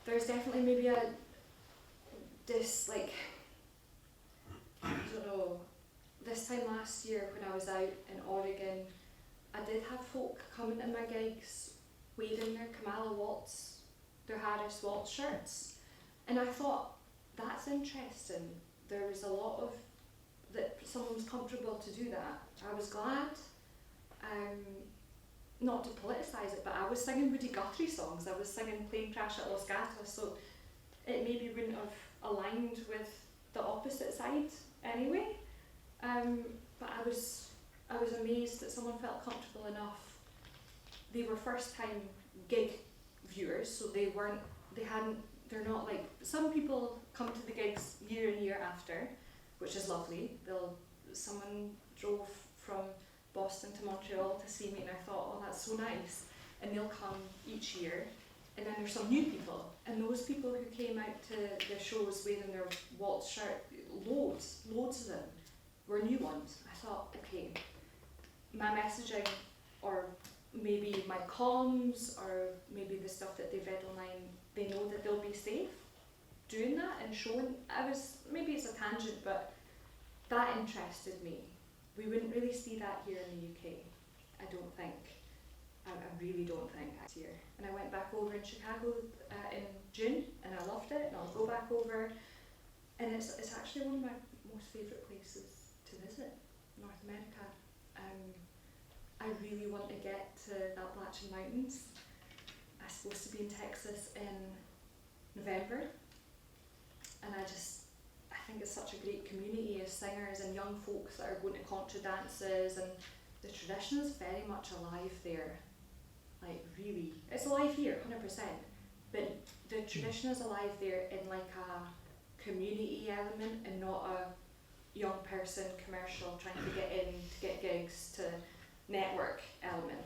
definitely maybe I don't know, this time last year when I was out in Oregon, I did have folk coming to my gigs wearing their Kamala Watts, their Harris Watts shirts, and I thought, that's interesting. There was a lot of, that someone was comfortable to do that. I was glad, not to politicise it, but I was singing Woody Guthrie songs. I was singing Plane Crash at Los Gatos, so it maybe wouldn't have aligned with the opposite side anyway. But I was amazed that someone felt comfortable enough. They were first time gig viewers, so they're not like, some people come to the gigs year and year after, which is lovely. Someone drove from Boston to Montreal to see me, and I thought, oh, that's so nice. And they'll come each year. And then there's some new people, and those people who came out to the shows wearing their Watts shirt, loads of them, were new ones. I thought, okay, my messaging, or maybe my comms, or maybe the stuff that they've read online, they know that they'll be safe doing that and showing. Maybe it's a tangent, but that interested me. We wouldn't really see that here in the UK, I don't think. I really don't think this year. And I went back over in Chicago in June, and I loved it, and I'll go back over. And it's actually one of my most favourite places to visit, North America. I really want to get to the Appalachian Mountains. I'm supposed to be in Texas in November, and I think it's such a great community of singers and young folks that are going to contra dances, and the tradition is very much alive there. Like, really, it's alive here, 100%, but the tradition is alive there in like a community element and not a young person commercial trying to get in to get gigs to network element.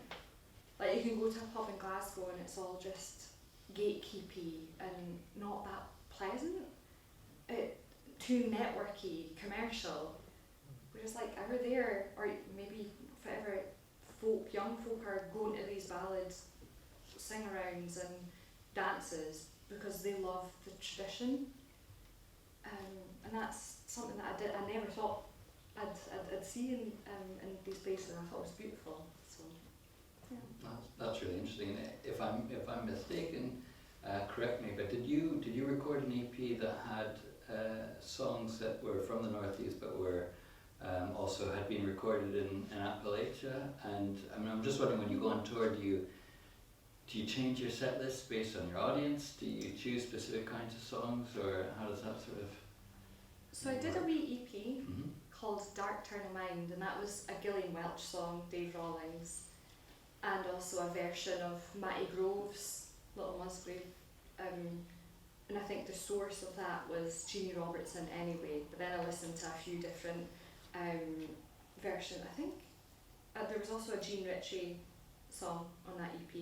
Like, you can go to a pub in Glasgow and it's all just gatekeepy and not that pleasant. Too networky, commercial. Whereas like over there, or maybe whatever young folk are going to these ballads, sing-arounds and dances because they love the tradition. And that's something that I never thought I'd see in these places, and I thought it was beautiful. So, yeah. That's really interesting. If I'm mistaken, correct me. But did you record an EP that had songs that were from the Northeast, but were also had been recorded in Appalachia? And I mean, I'm just wondering, when you go on tour, do you change your set list based on your audience? Do you choose specific kinds of songs, or how does that sort of? So I did a wee EP called Dark Turn of Mind, and that was a Gillian Welch song, Dave Rawlings, and also a version of Matty Grove's Little Musgrave. And I think the source of that was Jeannie Robertson anyway, but then I listened to a few different versions. I think there was also a Jean Ritchie song on that EP,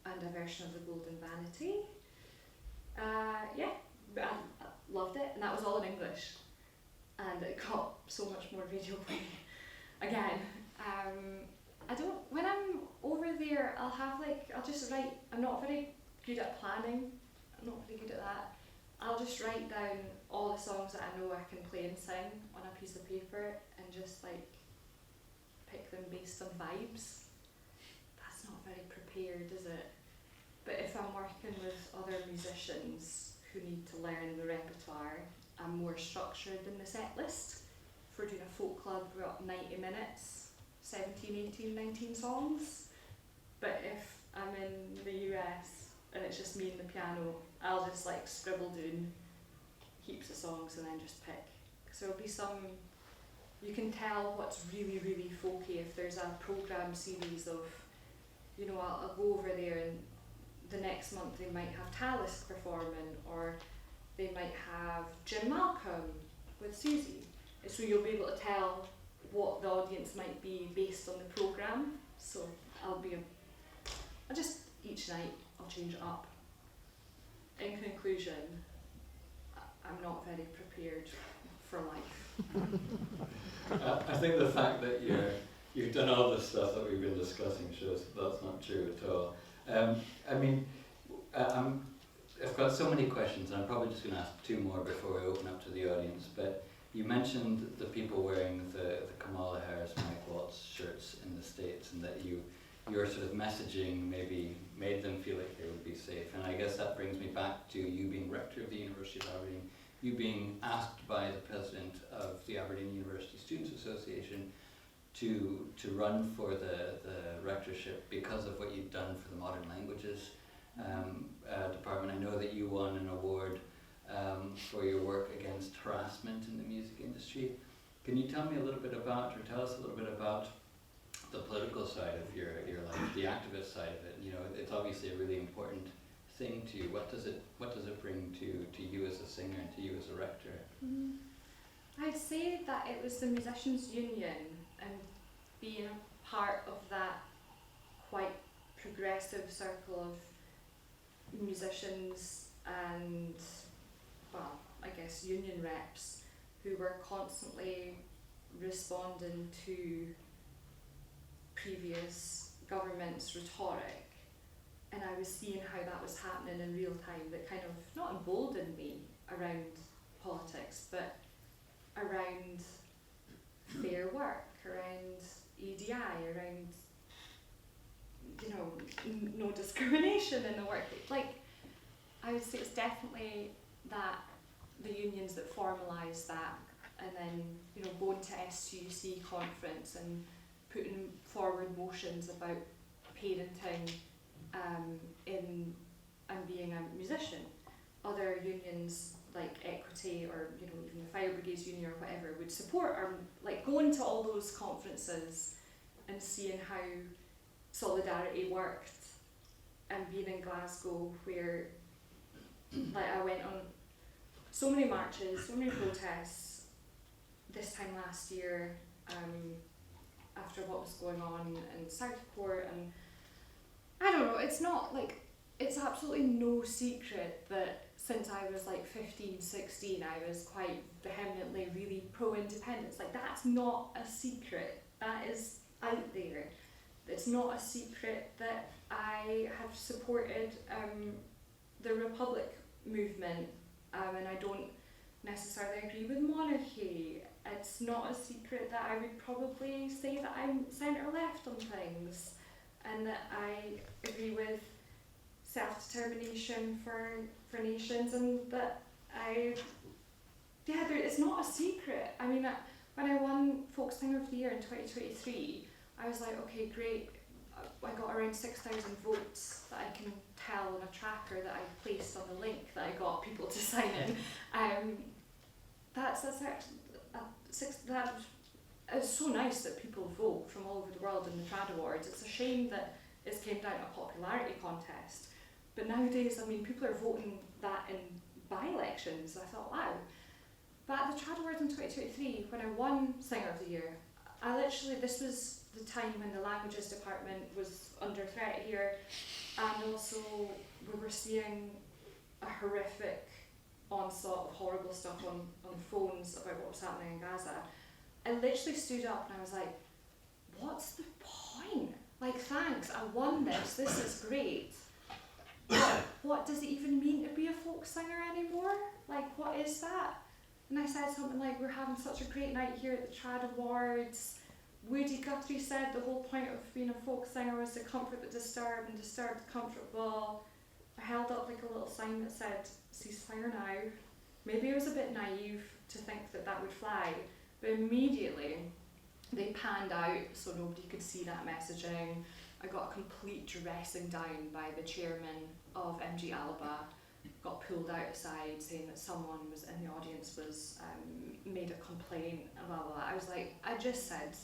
and a version of The Golden Vanity. But I loved it, and that was all in English, and it got so much more radio play. Again, when I'm over there, I'll just write. I'm not very good at planning. I'm not very good at that. I'll just write down all the songs that I know I can play and sing on a piece of paper, and just like pick them based on vibes. That's not very prepared, is it? But if I'm working with other musicians who need to learn the repertoire, I'm more structured in the set list. For doing a folk club, we're up 90 minutes, 17, 18, 19 songs. But if I'm in the US and it's just me and the piano, I'll just like scribble down heaps of songs and then just pick. So there'll be some, you can tell what's really, really folky if there's a programme series of, I'll go over there and the next month they might have Tallis performing, or they might have Jim Malcolm with Susie. So you'll be able to tell what the audience might be based on the programme. So each night I'll change it up. In conclusion, I'm not very prepared for life. I think the fact that you've done all the stuff that we've been discussing shows that's not true at all. I've got so many questions, and I'm probably just going to ask two more before we open up to the audience. But you mentioned the people wearing the Kamala Harris, Mike Watts shirts in the States, and that your sort of messaging maybe made them feel like they would be safe. And I guess that brings me back to you being rector of the University of Aberdeen, you being asked by the president of the Aberdeen University Students Association to run for the rectorship because of what you'd done for the modern languages department. I know that you won an award for your work against harassment in the music industry. Can you tell me a little bit about, or tell us a little bit about the political side of your life, the activist side of it? You know, it's obviously a really important thing to you. What does it bring to you as a singer and to you as a rector? I'd say that it was the musicians' union and being a part of that quite progressive circle of musicians and, well, I guess union reps who were constantly responding to previous government's rhetoric, and I was seeing how that was happening in real time. That kind of not emboldened me around politics, but around fair work, around EDI, around, you know, no discrimination in the work. Like, I would say it's definitely that the unions that formalised that, and then, you know, going to SUC conference and putting forward motions about parenting in and being a musician. Other unions like Equity, or, you know, even the Fire Brigades Union or whatever, would support, or like going to all those conferences and seeing how solidarity worked, and being in Glasgow where like I went on so many marches, so many protests this time last year, after what was going on in Southport, and I don't know, it's not like, it's absolutely no secret that since I was like 15, 16, I was quite vehemently really pro-independence. Like, that's not a secret, that is out there. It's not a secret that I have supported the Republic movement, and I don't necessarily agree with monarchy. It's not a secret that I would probably say that I'm centre-left on things, and that I agree with self-determination for nations, and that it's not a secret. I mean, when I won Folk Singer of the Year in 2023, I was like, okay, great, I got around 6,000 votes that I can tell on a tracker that I placed on the link that I got people to sign in. It's so nice that people vote from all over the world in the Trad Awards. It's a shame that it came down to a popularity contest. But nowadays, I mean, people are voting that in by-elections. I thought, wow. But at the Trad Awards in 2023, when I won Singer of the Year, this was the time when the languages department was under threat here, and also we were seeing a horrific onslaught of horrible stuff on phones about what was happening in Gaza. I literally stood up and I was like, what's the point? Like, thanks, I won this is great. But what does it even mean to be a folk singer anymore? Like, what is that? And I said something like, we're having such a great night here at the Trad Awards. Woody Guthrie said the whole point of being a folk singer was to comfort the disturbed and disturb the comfortable. I held up like a little sign that said, ceasefire now. Maybe I was a bit naive to think that that would fly, but immediately they panned out so nobody could see that messaging. I got a complete dressing down by the chairman of MG ALBA, got pulled outside saying that someone was in the audience was made a complaint, blah, blah, blah. I was like, I just said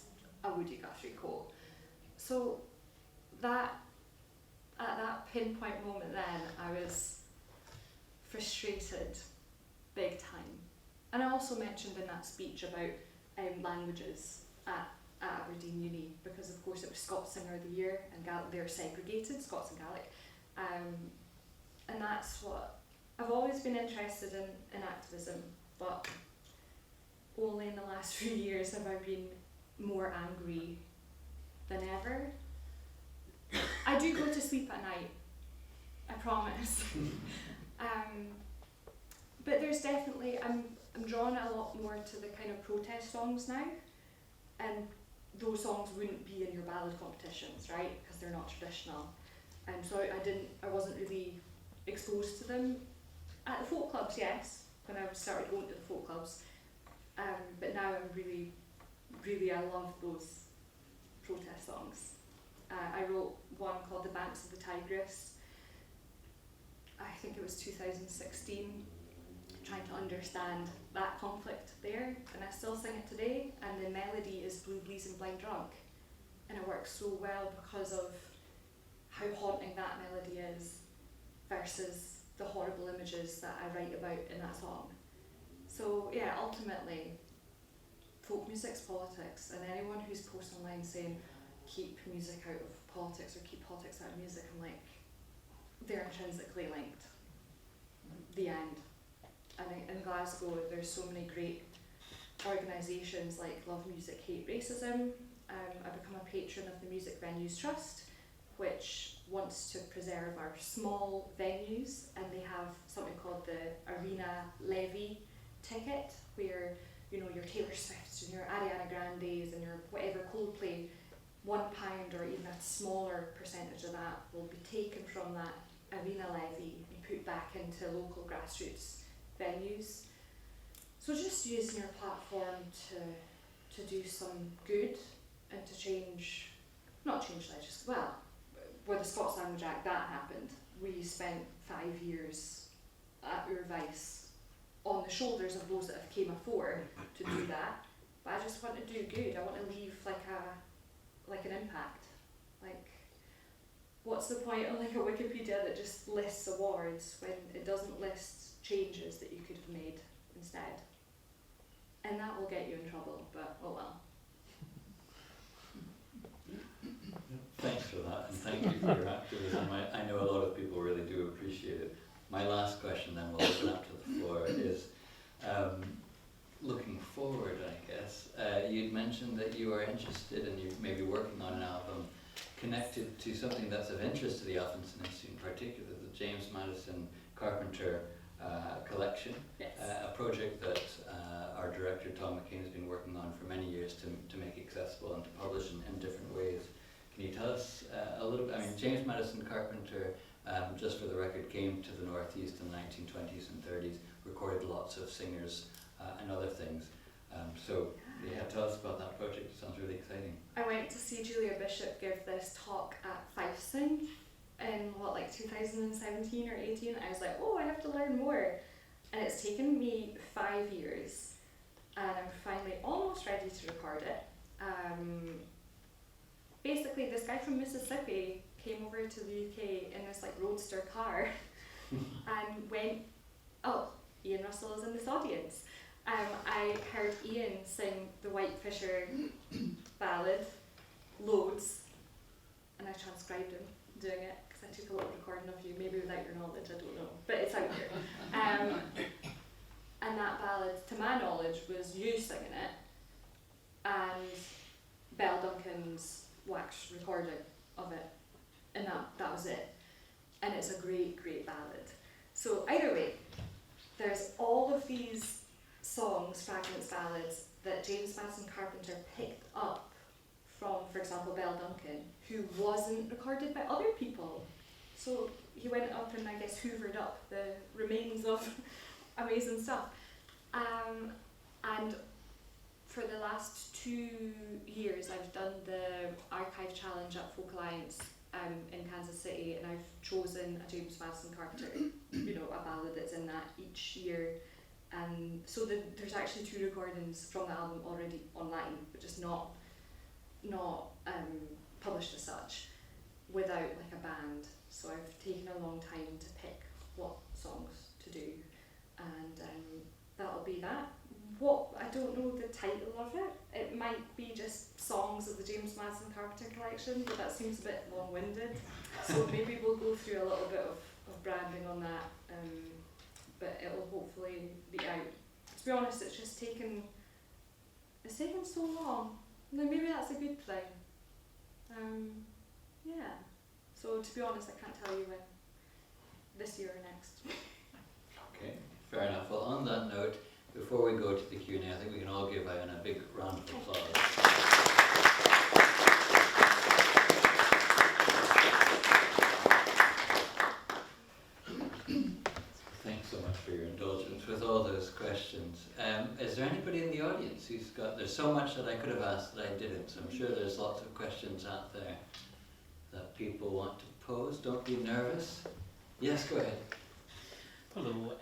a Woody Guthrie quote. So at that pinpoint moment then, I was frustrated big time. And I also mentioned in that speech about languages at Aberdeen Uni, because of course it was Scots Singer of the Year, and they're segregated, Scots and Gaelic. And that's what I've always been interested in activism, but only in the last few years have I been more angry than ever. I do go to sleep at night, I promise. But there's definitely, I'm drawn a lot more to the kind of protest songs now, and those songs wouldn't be in your ballad competitions, right? Because they're not traditional. And so I wasn't really exposed to them at the folk clubs, yes, when I started going to the folk clubs. But now I'm really, I love those protest songs. I wrote one called The Banks of the Tigris. I think it was 2016, trying to understand that conflict there, and I still sing it today, and the melody is Blue Bleeze and Blind Drunk, and it works so well because of how haunting that melody is versus the horrible images that I write about in that song. So yeah, ultimately, folk music's politics, and anyone who's posting online saying keep music out of politics or keep politics out of music, I'm like, they're intrinsically linked. The end. And in Glasgow, there's so many great organisations like Love Music, Hate Racism. I've become a patron of the Music Venues Trust, which wants to preserve our small venues, and they have something called the Arena Levy ticket, where your Taylor Swifts and your Ariana Grandes and your whatever Coldplay, £1 or even a smaller percentage of that will be taken from that arena levy and put back into local grassroots venues. So just using your platform to do some good and to not change legislation. Well, with the Scots Language Act, that happened. We spent 5 years at Urvice on the shoulders of those that have came afore to do that. But I just want to do good. I want to leave like an impact. Like, what's the point of like a Wikipedia that just lists awards when it doesn't list changes that you could have made instead? And that will get you in trouble, but oh well. Thanks for that, and thank you for your activism. I know a lot of people really do appreciate it. My last question, then we'll open up to the floor, is looking forward, I guess. You'd mentioned that you are interested and you may be working on an album connected to something that's of interest to the Elphinstone Institute, in particular the James Madison Carpenter collection, yes. A project that our director Tom McCain has been working on for many years to make accessible and to publish in different ways. Can you tell us a little bit? I mean, James Madison Carpenter, just for the record, came to the Northeast in the 1920s and 30s, recorded lots of singers and other things. So yeah, tell us about that project. It sounds really exciting. I went to see Julia Bishop give this talk at Elphinstone in 2017 or 18. I was like, oh, I have to learn more. And it's taken me 5 years, and I'm finally almost ready to record it. Basically, this guy from Mississippi came over to the UK in this roadster car and went, oh, Ian Russell is in this audience. I heard Ian sing the White Fisher ballad loads, and I transcribed him doing it because I took a little recording of you, maybe without your knowledge, I don't know, but it's out there. And that ballad, to my knowledge, was you singing it and Belle Duncan's wax recording of it, and that was it. And it's a great, great ballad. So either way, there's all of these songs, fragments, ballads that James Madison Carpenter picked up from, for example, Belle Duncan, who wasn't recorded by other people. So he went up and I guess hoovered up the remains of amazing stuff. And for the last 2 years, I've done the Archive Challenge at Folk Alliance in Kansas City, and I've chosen a James Madison Carpenter, a ballad that's in that each year. So there's actually 2 recordings from the album already online, but just not published as such, without a band. So I've taken a long time to pick what songs to do, and that'll be that. I don't know the title of it. It might be just songs of the James Madison Carpenter collection, but that seems a bit long-winded. So maybe we'll go through a little bit of branding on that, but it'll hopefully be out. To be honest, it's taken so long. And then maybe that's a good thing. Yeah. So to be honest, I can't tell you when, this year or next. Okay, fair enough. Well, on that note, before before we go to the Q&A, I think we can all give Iona a big round of applause. Thanks so much for your indulgence with all those questions. Is there anybody in the audience who's got, there's so much that I could have asked that I didn't, so I'm sure there's lots of questions out there that people want to pose. Don't be nervous. Yes, go ahead. Hello.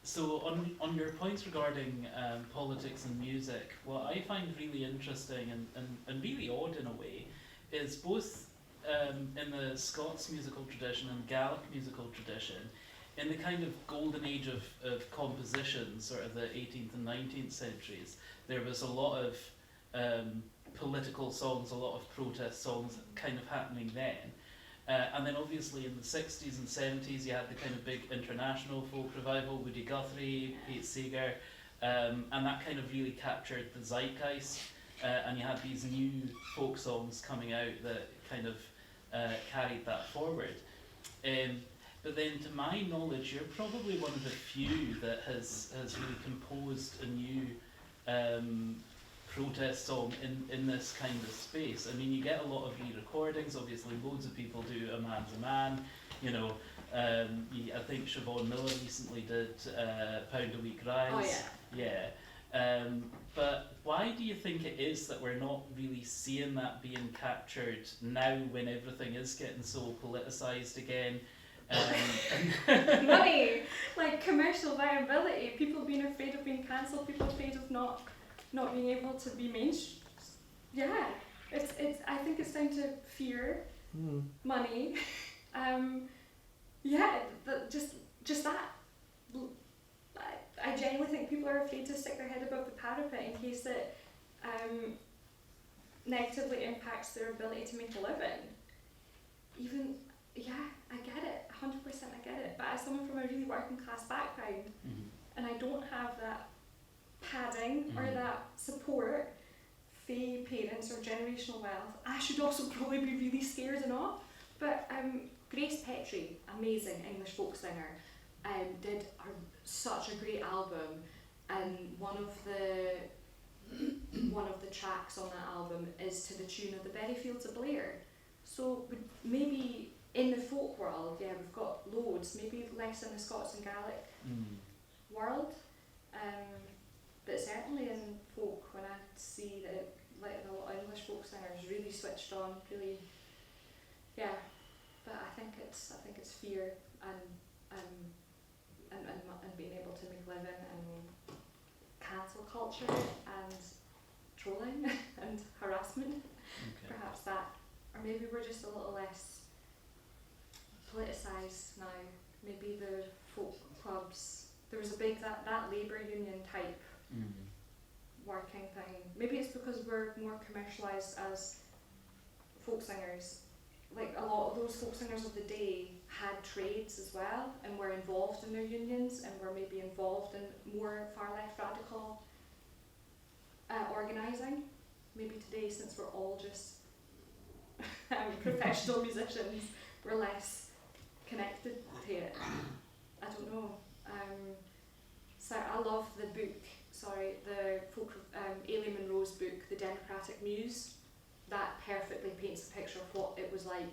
So on your points regarding politics and music, what I find really interesting and really odd in a way is both in the Scots musical tradition and Gaelic musical tradition, in the kind of golden age of composition, sort of the 18th and 19th centuries, there was a lot of political songs, a lot of protest songs kind of happening then. And then obviously in the 60s and 70s you had the kind of big international folk revival, Woody Guthrie, Pete Seeger, and that kind of really captured the zeitgeist, and you had these new folk songs coming out that kind of carried that forward. But then to my knowledge, you're probably one of the few that has really composed a new protest song in this kind of space. I mean, you get a lot of re-recordings, obviously loads of people do A Man's a Man, you know, I think Siobhan Miller recently did Pound a Week Rise. Oh yeah. But why do you think it is that we're not really seeing that being captured now when everything is getting so politicised again? Money, like commercial viability, people being afraid of being cancelled, people afraid of not being able to be mainstream. Yeah, it's. I think it's down to fear, money. Yeah, just that. I genuinely think people are afraid to stick their head above the parapet in case it negatively impacts their ability to make a living. Even, yeah, I get it, 100% I get it. But as someone from a really working class background, and I don't have that padding or that support, fae parents or generational wealth, I should also probably be really scared and off. But Grace Petrie, amazing English folk singer, did such a great album, and one of the tracks on that album is to the tune of the Berryfields of Blair. So maybe in the folk world, yeah, we've got loads, maybe less in the Scots and Gaelic world, but certainly in folk, when I see that like a lot of English folk singers really switched on, really, yeah. But I think it's fear and being able to make a living and cancel culture and trolling and harassment. Okay. Perhaps that, or maybe we're just a little less politicised now. Maybe the folk clubs, there was a big that labour union type working thing. Maybe it's because we're more commercialised as folk singers. Like a lot of those folk singers of the day had trades as well and were involved in their unions and were maybe involved in more far left radical organising. Maybe today, since we're all just professional musicians, we're less connected to it. I don't know. So I love the book, the folk, Aileen Monroe's book, The Democratic Muse. That perfectly paints a picture of what it was like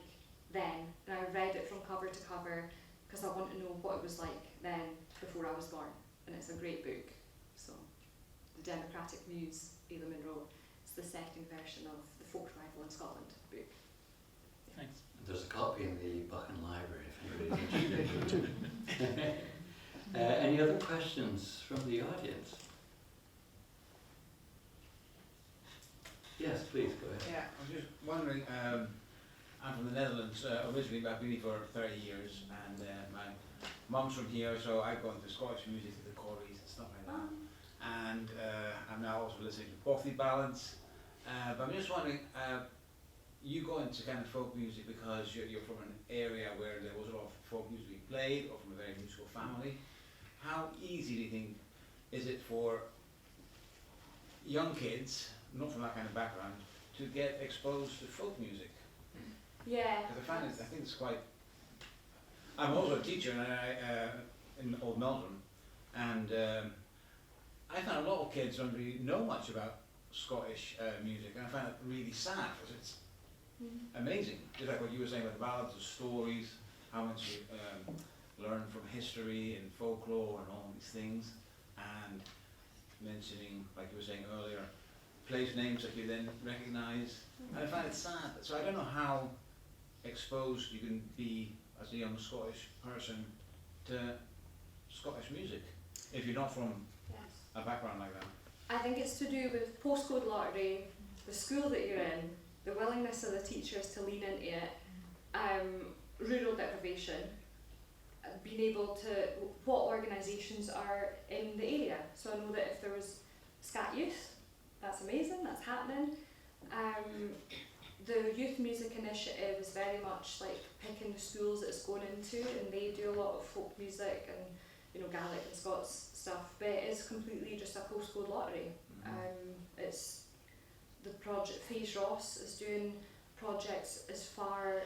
then. And I read it from cover to cover because I want to know what it was like then, before I was born. And it's a great book. So, The Democratic Muse, Aileen Monroe. It's the second version of the Folk Revival in Scotland book. Thanks. There's a copy in the Buchan Library if anybody's interested. Any other questions from the audience? Yes, please, go ahead. Yeah, I was just wondering, I'm from the Netherlands originally, but I've been here for 30 years, and my mum's from here, so I've gone to Scottish music, to the Corries and stuff like that. And I'm now also listening to Bothy Balance. But I'm just wondering, you go into kind of folk music because you're from an area where there was a lot of folk music being played, or from a very musical family. How easy do you think is it for young kids, not from that kind of background, to get exposed to folk music? Yeah. Because I think it's quite. I'm also a teacher in Old Melbourne, and I find a lot of kids don't really know much about Scottish music, and I find it really sad because it's amazing. Just like what you were saying about the ballads, the stories, how much you learn from history and folklore and all these things, and mentioning, like you were saying earlier, place names that you then recognise. And I find it sad. So I don't know how exposed you can be as a young Scottish person to Scottish music if you're not from a background like that. I think it's to do with postcode lottery, the school that you're in, the willingness of the teachers to lean into it, rural deprivation, being able to, what organisations are in the area. So I know that if there was Scat Youth, that's amazing, that's happening. The Youth Music Initiative is very much like picking the schools that it's going into, and they do a lot of folk music and, you know, Gaelic and Scots stuff, but it is completely just a postcode lottery. It's the project, FaZe Ross is doing projects as far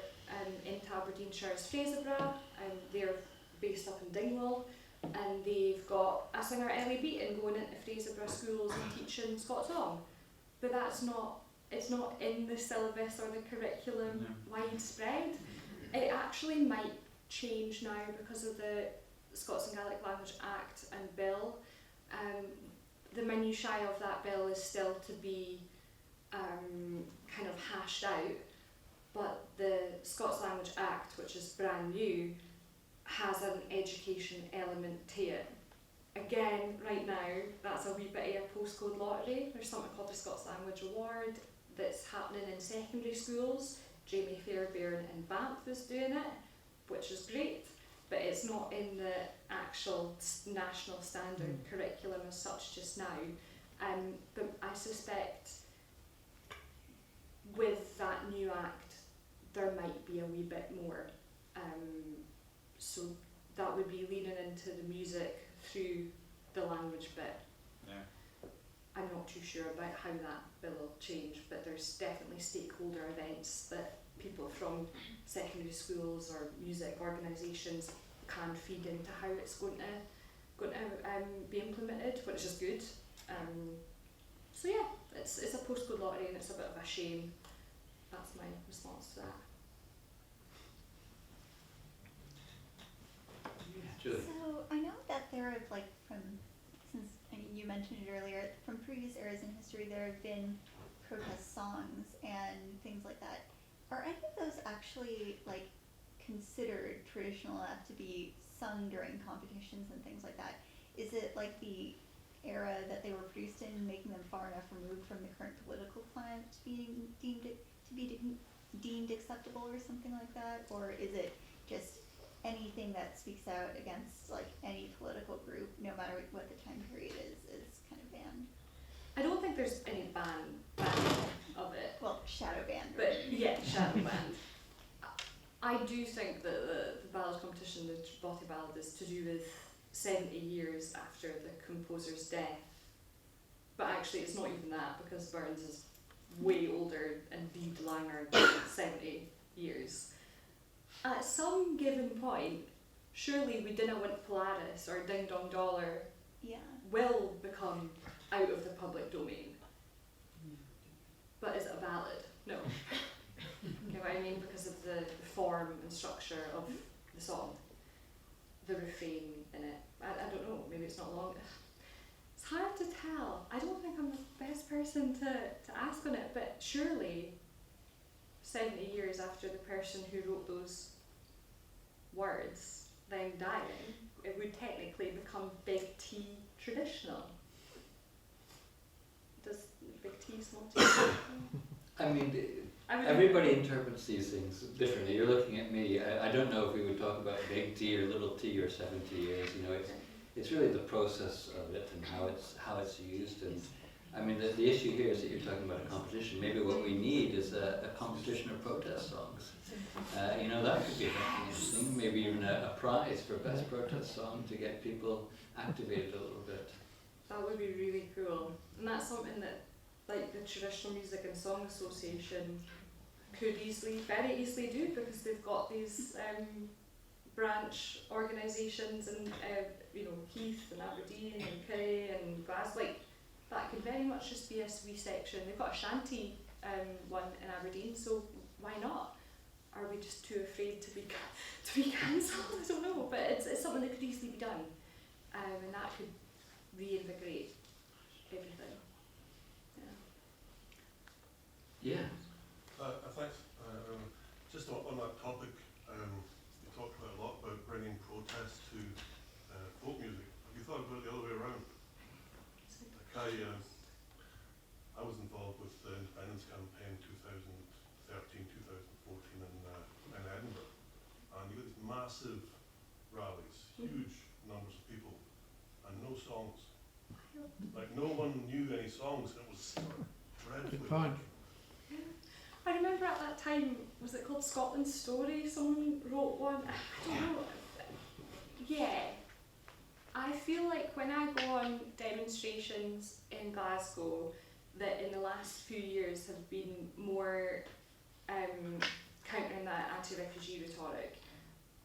into Aberdeenshire as Fraserburgh, and they're based up in Dingwall, and they've got a singer, Ellie Beaton, going into Fraserburgh schools and teaching Scots song. But that's not, it's not in the syllabus or the curriculum widespread. It actually might change now because of the Scots and Gaelic Language Act and Bill. The minutiae of that bill is still to be kind of hashed out, but the Scots Language Act, which is brand new, has an education element to it. Again, right now, that's a wee bit of a postcode lottery. There's something called the Scots Language Award that's happening in secondary schools. Jamie Fairbairn in Banff is doing it, which is great, but it's not in the actual national standard curriculum as such just now. But I suspect with that new act, there might be a wee bit more. So that would be leaning into the music through the language bit. Yeah. I'm not too sure about how that bill will change, but there's definitely stakeholder events that people from secondary schools or music organisations can feed into how it's going to be implemented, which is good. So yeah, it's a postcode lottery and it's a bit of a shame. That's my response to that. Julie. So I know that there have, like, since you mentioned it earlier, from previous eras in history, there have been protest songs and things like that. Are any of those actually, like, considered traditional enough to be sung during competitions and things like that? Is it like the era that they were produced in, making them far enough removed from the current political climate to be deemed acceptable or something like that? Or is it just anything that speaks out against, like, any political group, no matter what the time period is kind of banned? I don't think there's any ban of it. Well, shadow banned. But yeah, shadow banned. I do think that the ballad competition, the Bothy Ballad, is to do with 70 years after the composer's death. But actually it's not even that, because Burns is way older and Bede Langer than 70 years. At some given point, surely We Dinna Want Polaris or Ding Dong Dollar will become out of the public domain. But is it a ballad? No. You know what I mean? Because of the form and structure of the song, the refrain in it. I don't know, maybe it's not long. It's hard to tell. I don't think I'm the best person to ask on it, but surely 70 years after the person who wrote those words then dying, it would technically become Big T traditional. Does Big T small traditional? I mean, everybody interprets these things differently. You're looking at me. I don't know if we would talk about Big T or Little T or 70 years. You know, it's really the process of it and how it's used. And I mean, the issue here is that you're talking about a competition. Maybe what we need is a competition of protest songs. You know, that could be interesting. Maybe even a prize for best protest song to get people activated a little bit. That would be really cool. And that's something that, like, the Traditional Music and Song Association could very easily do, because they've got these branch organisations and Heath and Aberdeen and Kerry and Glasgow, like that could very much just be a wee section. They've got a shanty one in Aberdeen, so why not? Are we just too afraid to be cancelled? I don't know, but it's something that could easily be done, and that could reinvigorate everything. Yeah. Thanks. Just on that topic, you talked quite a lot about bringing protest to folk music. Have you thought about it the other way around? Like I was involved with the independence campaign 2013, 2014 in Edinburgh, and you got these massive rallies, huge numbers of people, and no songs. Like no one knew any songs. It was dreadfully lacking. I remember at that time, was it called Scotland's Story? Someone wrote one. I don't know. Yeah. I feel like when I go on demonstrations in Glasgow, that in the last few years have been more countering that anti-refugee rhetoric.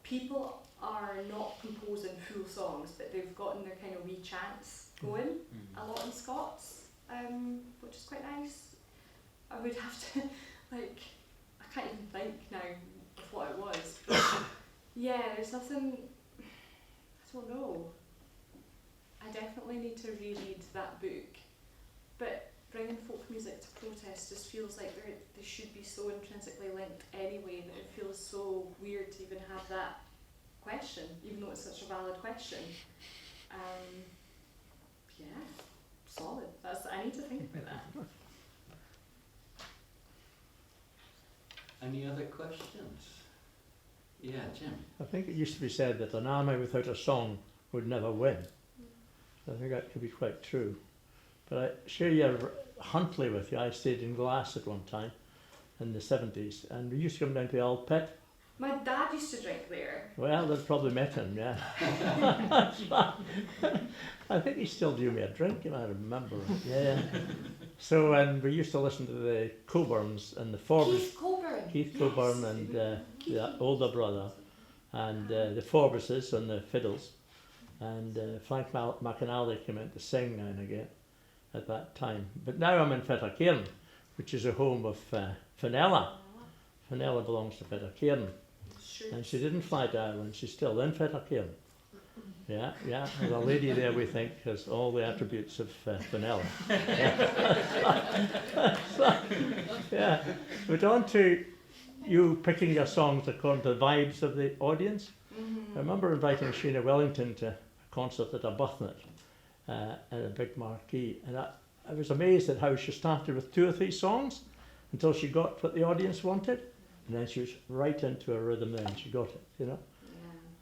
People are not composing full songs, but they've gotten their kind of wee chants going, a lot in Scots, which is quite nice. I would have to, like, I can't even think now of what it was. But yeah, there's nothing, I don't know. I definitely need to reread that book. But bringing folk music to protest just feels like they should be so intrinsically linked anyway that it feels so weird to even have that question, even though it's such a valid question. Yeah, solid. I need to think about that. Any other questions? Yeah, Jim. I think it used to be said that an army without a song would never win. I think that could be quite true. But I share you Huntly with you. I stayed in Glass at one time in the 70s, and we used to come down to the ALBA. My dad used to drink there. Well, they've probably met him, yeah. I think he still due me a drink, if I remember it. Yeah. So, and we used to listen to the Coburns and the Forbes. Keith Coburn and the older brother, and the Forbeses and the fiddles, and Frank McAnally came in to sing now and again at that time. But now I'm in Fettercairn, which is a home of Fenella. Fenella belongs to Fettercairn, and she didn't fly to Ireland. She's still in Fettercairn. Yeah, yeah. There's a lady there we think has all the attributes of Fenella. Yeah. But on to you picking your songs according to the vibes of the audience. I remember inviting Sheena Wellington to a concert at Arbuthnot at a big marquee, and I was amazed at how she started with 2 or 3 songs until she got what the audience wanted, and then she was right into a rhythm then, she got it, you know.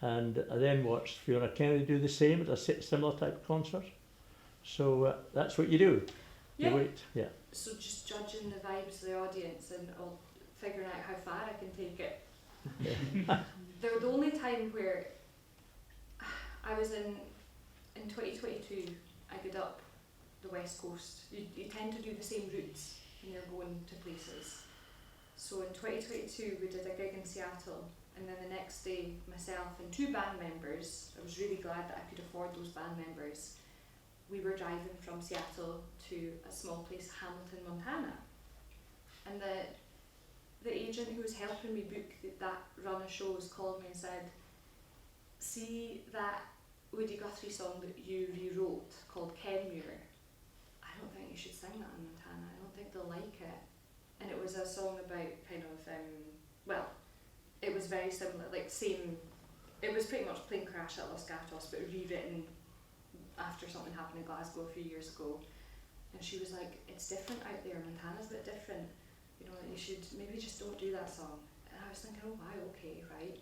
Yeah. And I then watched Fiona Kennedy do the same at a similar type of concert. So that's what you do. Yeah. You wait, yeah. So just judging the vibes of the audience and figuring out how far I can take it. Yeah. The only time where I was in 2022, I did up the West Coast. You tend to do the same routes when you're going to places. So in 2022 we did a gig in Seattle, and then the next day myself and 2 band members, I was really glad that I could afford those band members, we were driving from Seattle to a small place, Hamilton, Montana. And the agent who was helping me book that run of shows called me and said, see that Woody Guthrie song that you rewrote called Kenmure, I don't think you should sing that in Montana, I don't think they'll like it. And it was a song about kind of, well, it was very similar, like same, it was pretty much Plane Crash at Los Gatos, but rewritten after something happened in Glasgow a few years ago. And she was like, it's different out there, Montana's a bit different, you know, you should maybe just don't do that song. And I was thinking, oh wow, okay, right.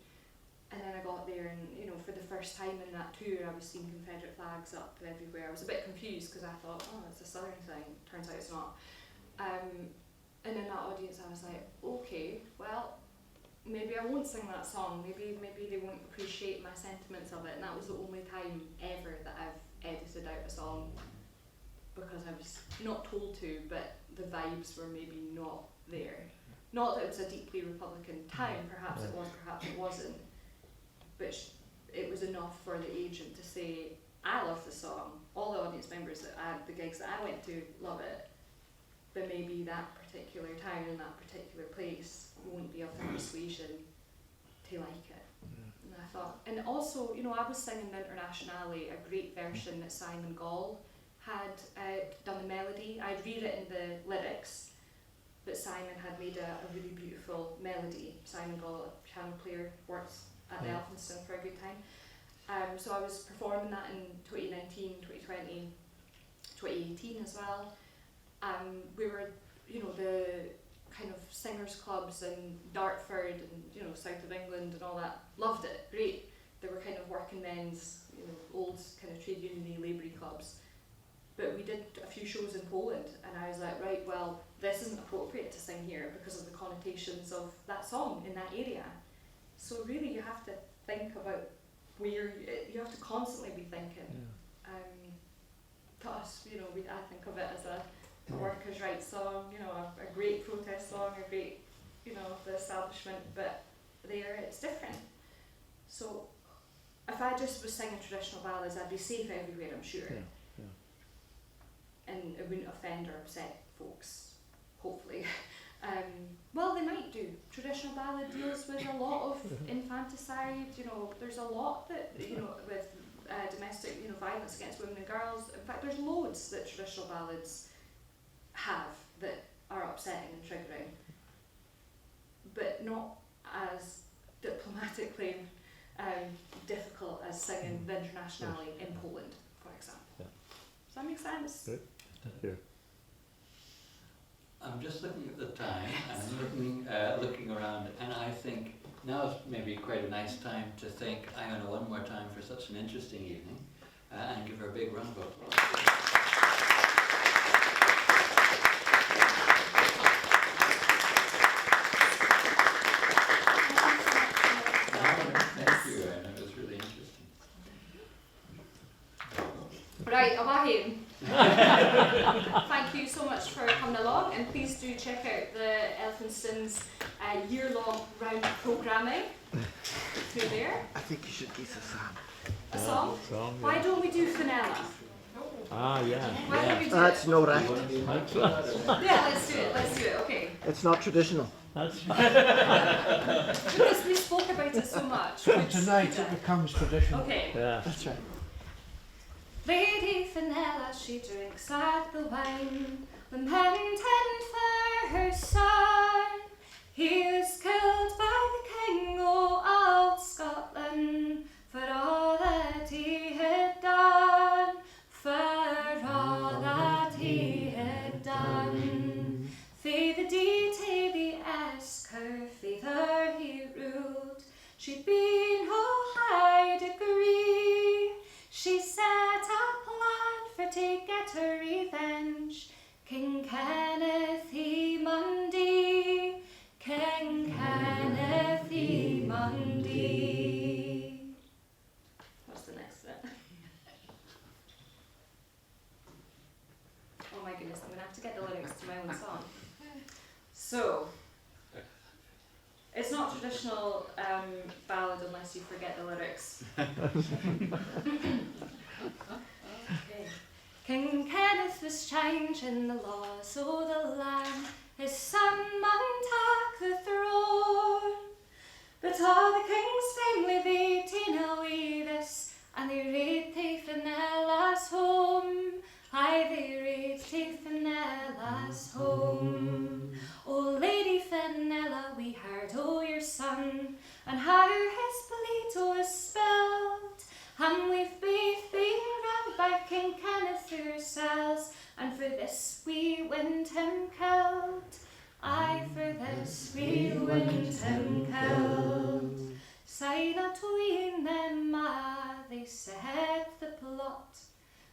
And then I got there and, you know, for the first time in that tour I was seeing Confederate flags up everywhere. I was a bit confused because I thought, oh, it's a southern thing, turns out it's not. And in that audience I was like, okay, well, maybe I won't sing that song, maybe they won't appreciate my sentiments of it. And that was the only time ever that I've edited out a song because I was not told to, but the vibes were maybe not there. Not that it was a deeply Republican time, perhaps it was, perhaps it wasn't, but it was enough for the agent to say, I love the song, all the audience members the gigs that I went to love it, but maybe that particular town and that particular place won't be of the persuasion to like it. And I thought, and also, you know, I was singing the Internationale, a great version that Simon Gall had done the melody. I'd rewritten the lyrics, but Simon had made a really beautiful melody. Simon Gall, a piano player, works at the Elphinstone for a good time. So I was performing that in 2019, 2020, 2018 as well. We were, you know, the kind of singers clubs in Dartford and, you know, south of England and all that, loved it, great. They were kind of working men's, you know, old kind of trade union-y, laboury clubs. But we did a few shows in Poland, and I was like, right, well, this isn't appropriate to sing here because of the connotations of that song in that area. So really you have to think about where, you have to constantly be thinking. To us, you know, I think of it as a workers' rights song, you know, a great protest song, a great, you know, the establishment, but there it's different. So if I just was singing traditional ballads, I'd be safe everywhere, I'm sure. And it wouldn't offend or upset folks, hopefully. Well, they might do. Traditional ballad deals with a lot of infanticide, you know, there's a lot that, you know, with domestic, you know, violence against women and girls. In fact, there's loads that traditional ballads have that are upsetting and triggering, but not as diplomatically difficult as singing the Internationale in Poland, for example. Does that make sense? Good. Thank you. I'm just looking at the time and looking around, and I think now is maybe quite a nice time to thank Iona one more time for such an interesting evening, and give her a big round of applause. Thank you, Iona. It was really interesting. Right, Awahin. Thank you so much for coming along, and please do check out the Elphinstone's year-long round of programming through there. I think you should guess a song. A song? Song, Why don't we do Fenella? Ah, yeah. Why don't we do That's it? no right. Yeah, let's do it, okay. It's not traditional. That's Because we spoke about it so much. And tonight it becomes traditional. Okay. yeah. That's right. Lady Fenella, she drinks at the wine. The men tend for her son. He is killed by the king, of Scotland, for all that he had done, for all that he had done. Fae the deity the esker, father he ruled. She'd been no high degree. She set a plan for to get her revenge. King Kenneth he Mundy, King Kenneth he Mundy. What's the next bit? Oh my goodness, I'm going to have to get the lyrics to my own song. So, it's not traditional ballad unless you forget the lyrics. Okay. King Kenneth was changing the laws o' the land. His son mun tak the throne. But all the king's family they ta'en away this, and they raid tae Fenella's home. Aye, they raid tae Fenella's home. Oh, Lady Fenella, we heard o' your son, and how his bleed was spilled. And we've both been round by King Kenneth ourselves, and for this we wint him killed. Aye, for this we wint him killed. Silent we them they set the plot.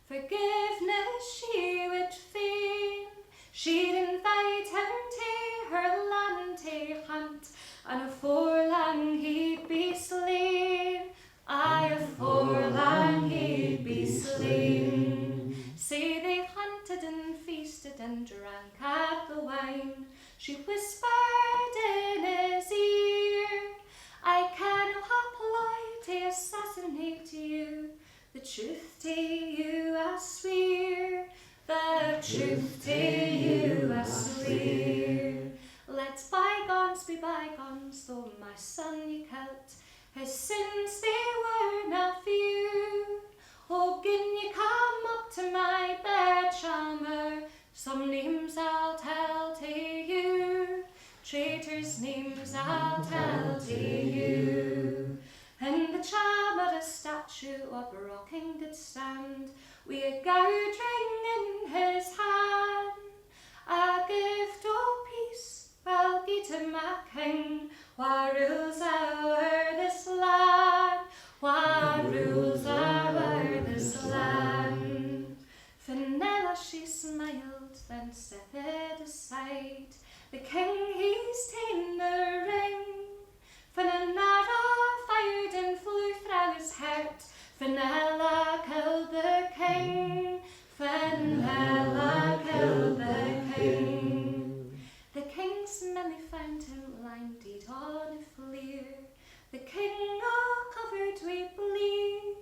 Forgiveness she would fain. She'd invite him to her land to hunt, and afore long he'd be slain. Aye, afore long he'd be slain. Say they hunted and feasted and drank at the wine. She whispered in his ear, I can apply to resonate to you. The truth to you I swear, the truth to you I swear. Let bygones be bygones, though my son you killed, his sins they were not few. Oh, gin you come up to my bed chamber, some names I'll tell to you, traitors' names I'll tell to you. In the chamber a statue of a rocking did stand, wi' a goud ring in his hand. A gift of peace I'll gie to my king, wha rules o'er this land, wha rules o'er this land. Fenella she smiled, then stepped aside. The king he's ta'en the ring. Fenella fired and flew through his heart. Fenella killed the king. Fenella killed the king. The king's men they found him lying dead on a fleer. The king all covered with bleed,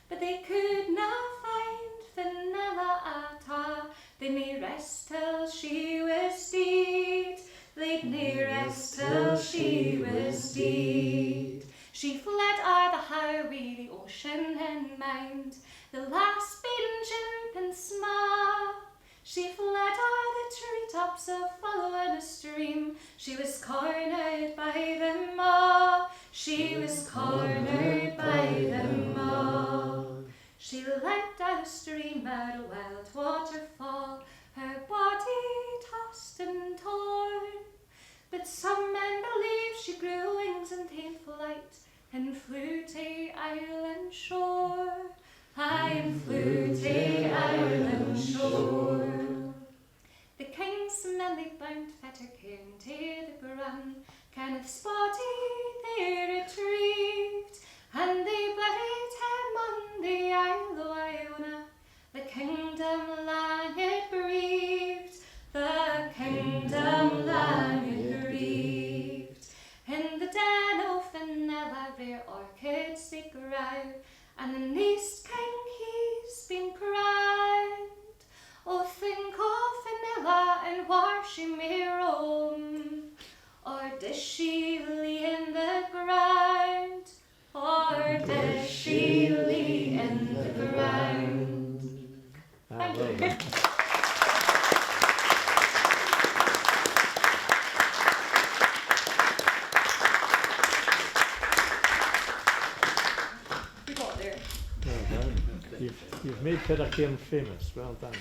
but they could not find Fenella at all. They may rest till she was dead. They'd nae rest till she was dead. She fled o'er the highway, the ocean in mind, the last been jump and small. She fled o'er the treetops of following a stream. She was cornered by them all. She was cornered by them all. She leapt down a stream at a wild waterfall, her body tossed and torn. But some men believe she grew wings and ta'en flight, and flew to Ireland shore. Aye, and flew to Ireland shore. The king's men they bound Fettercairn to the ground. Kenneth's body they retrieved, and they buried him on the Isle of Iona. The kingdom lang it grieved, the kingdom lang it grieved. In the den of Fenella rare orchids they grow, and the next king he's been crowned. Oh, think of Fenella and where she may roam, or does she lay in the ground, or does she lay in the ground? Thank you. You got there. Well done. You've made Fettercairn famous. Well done.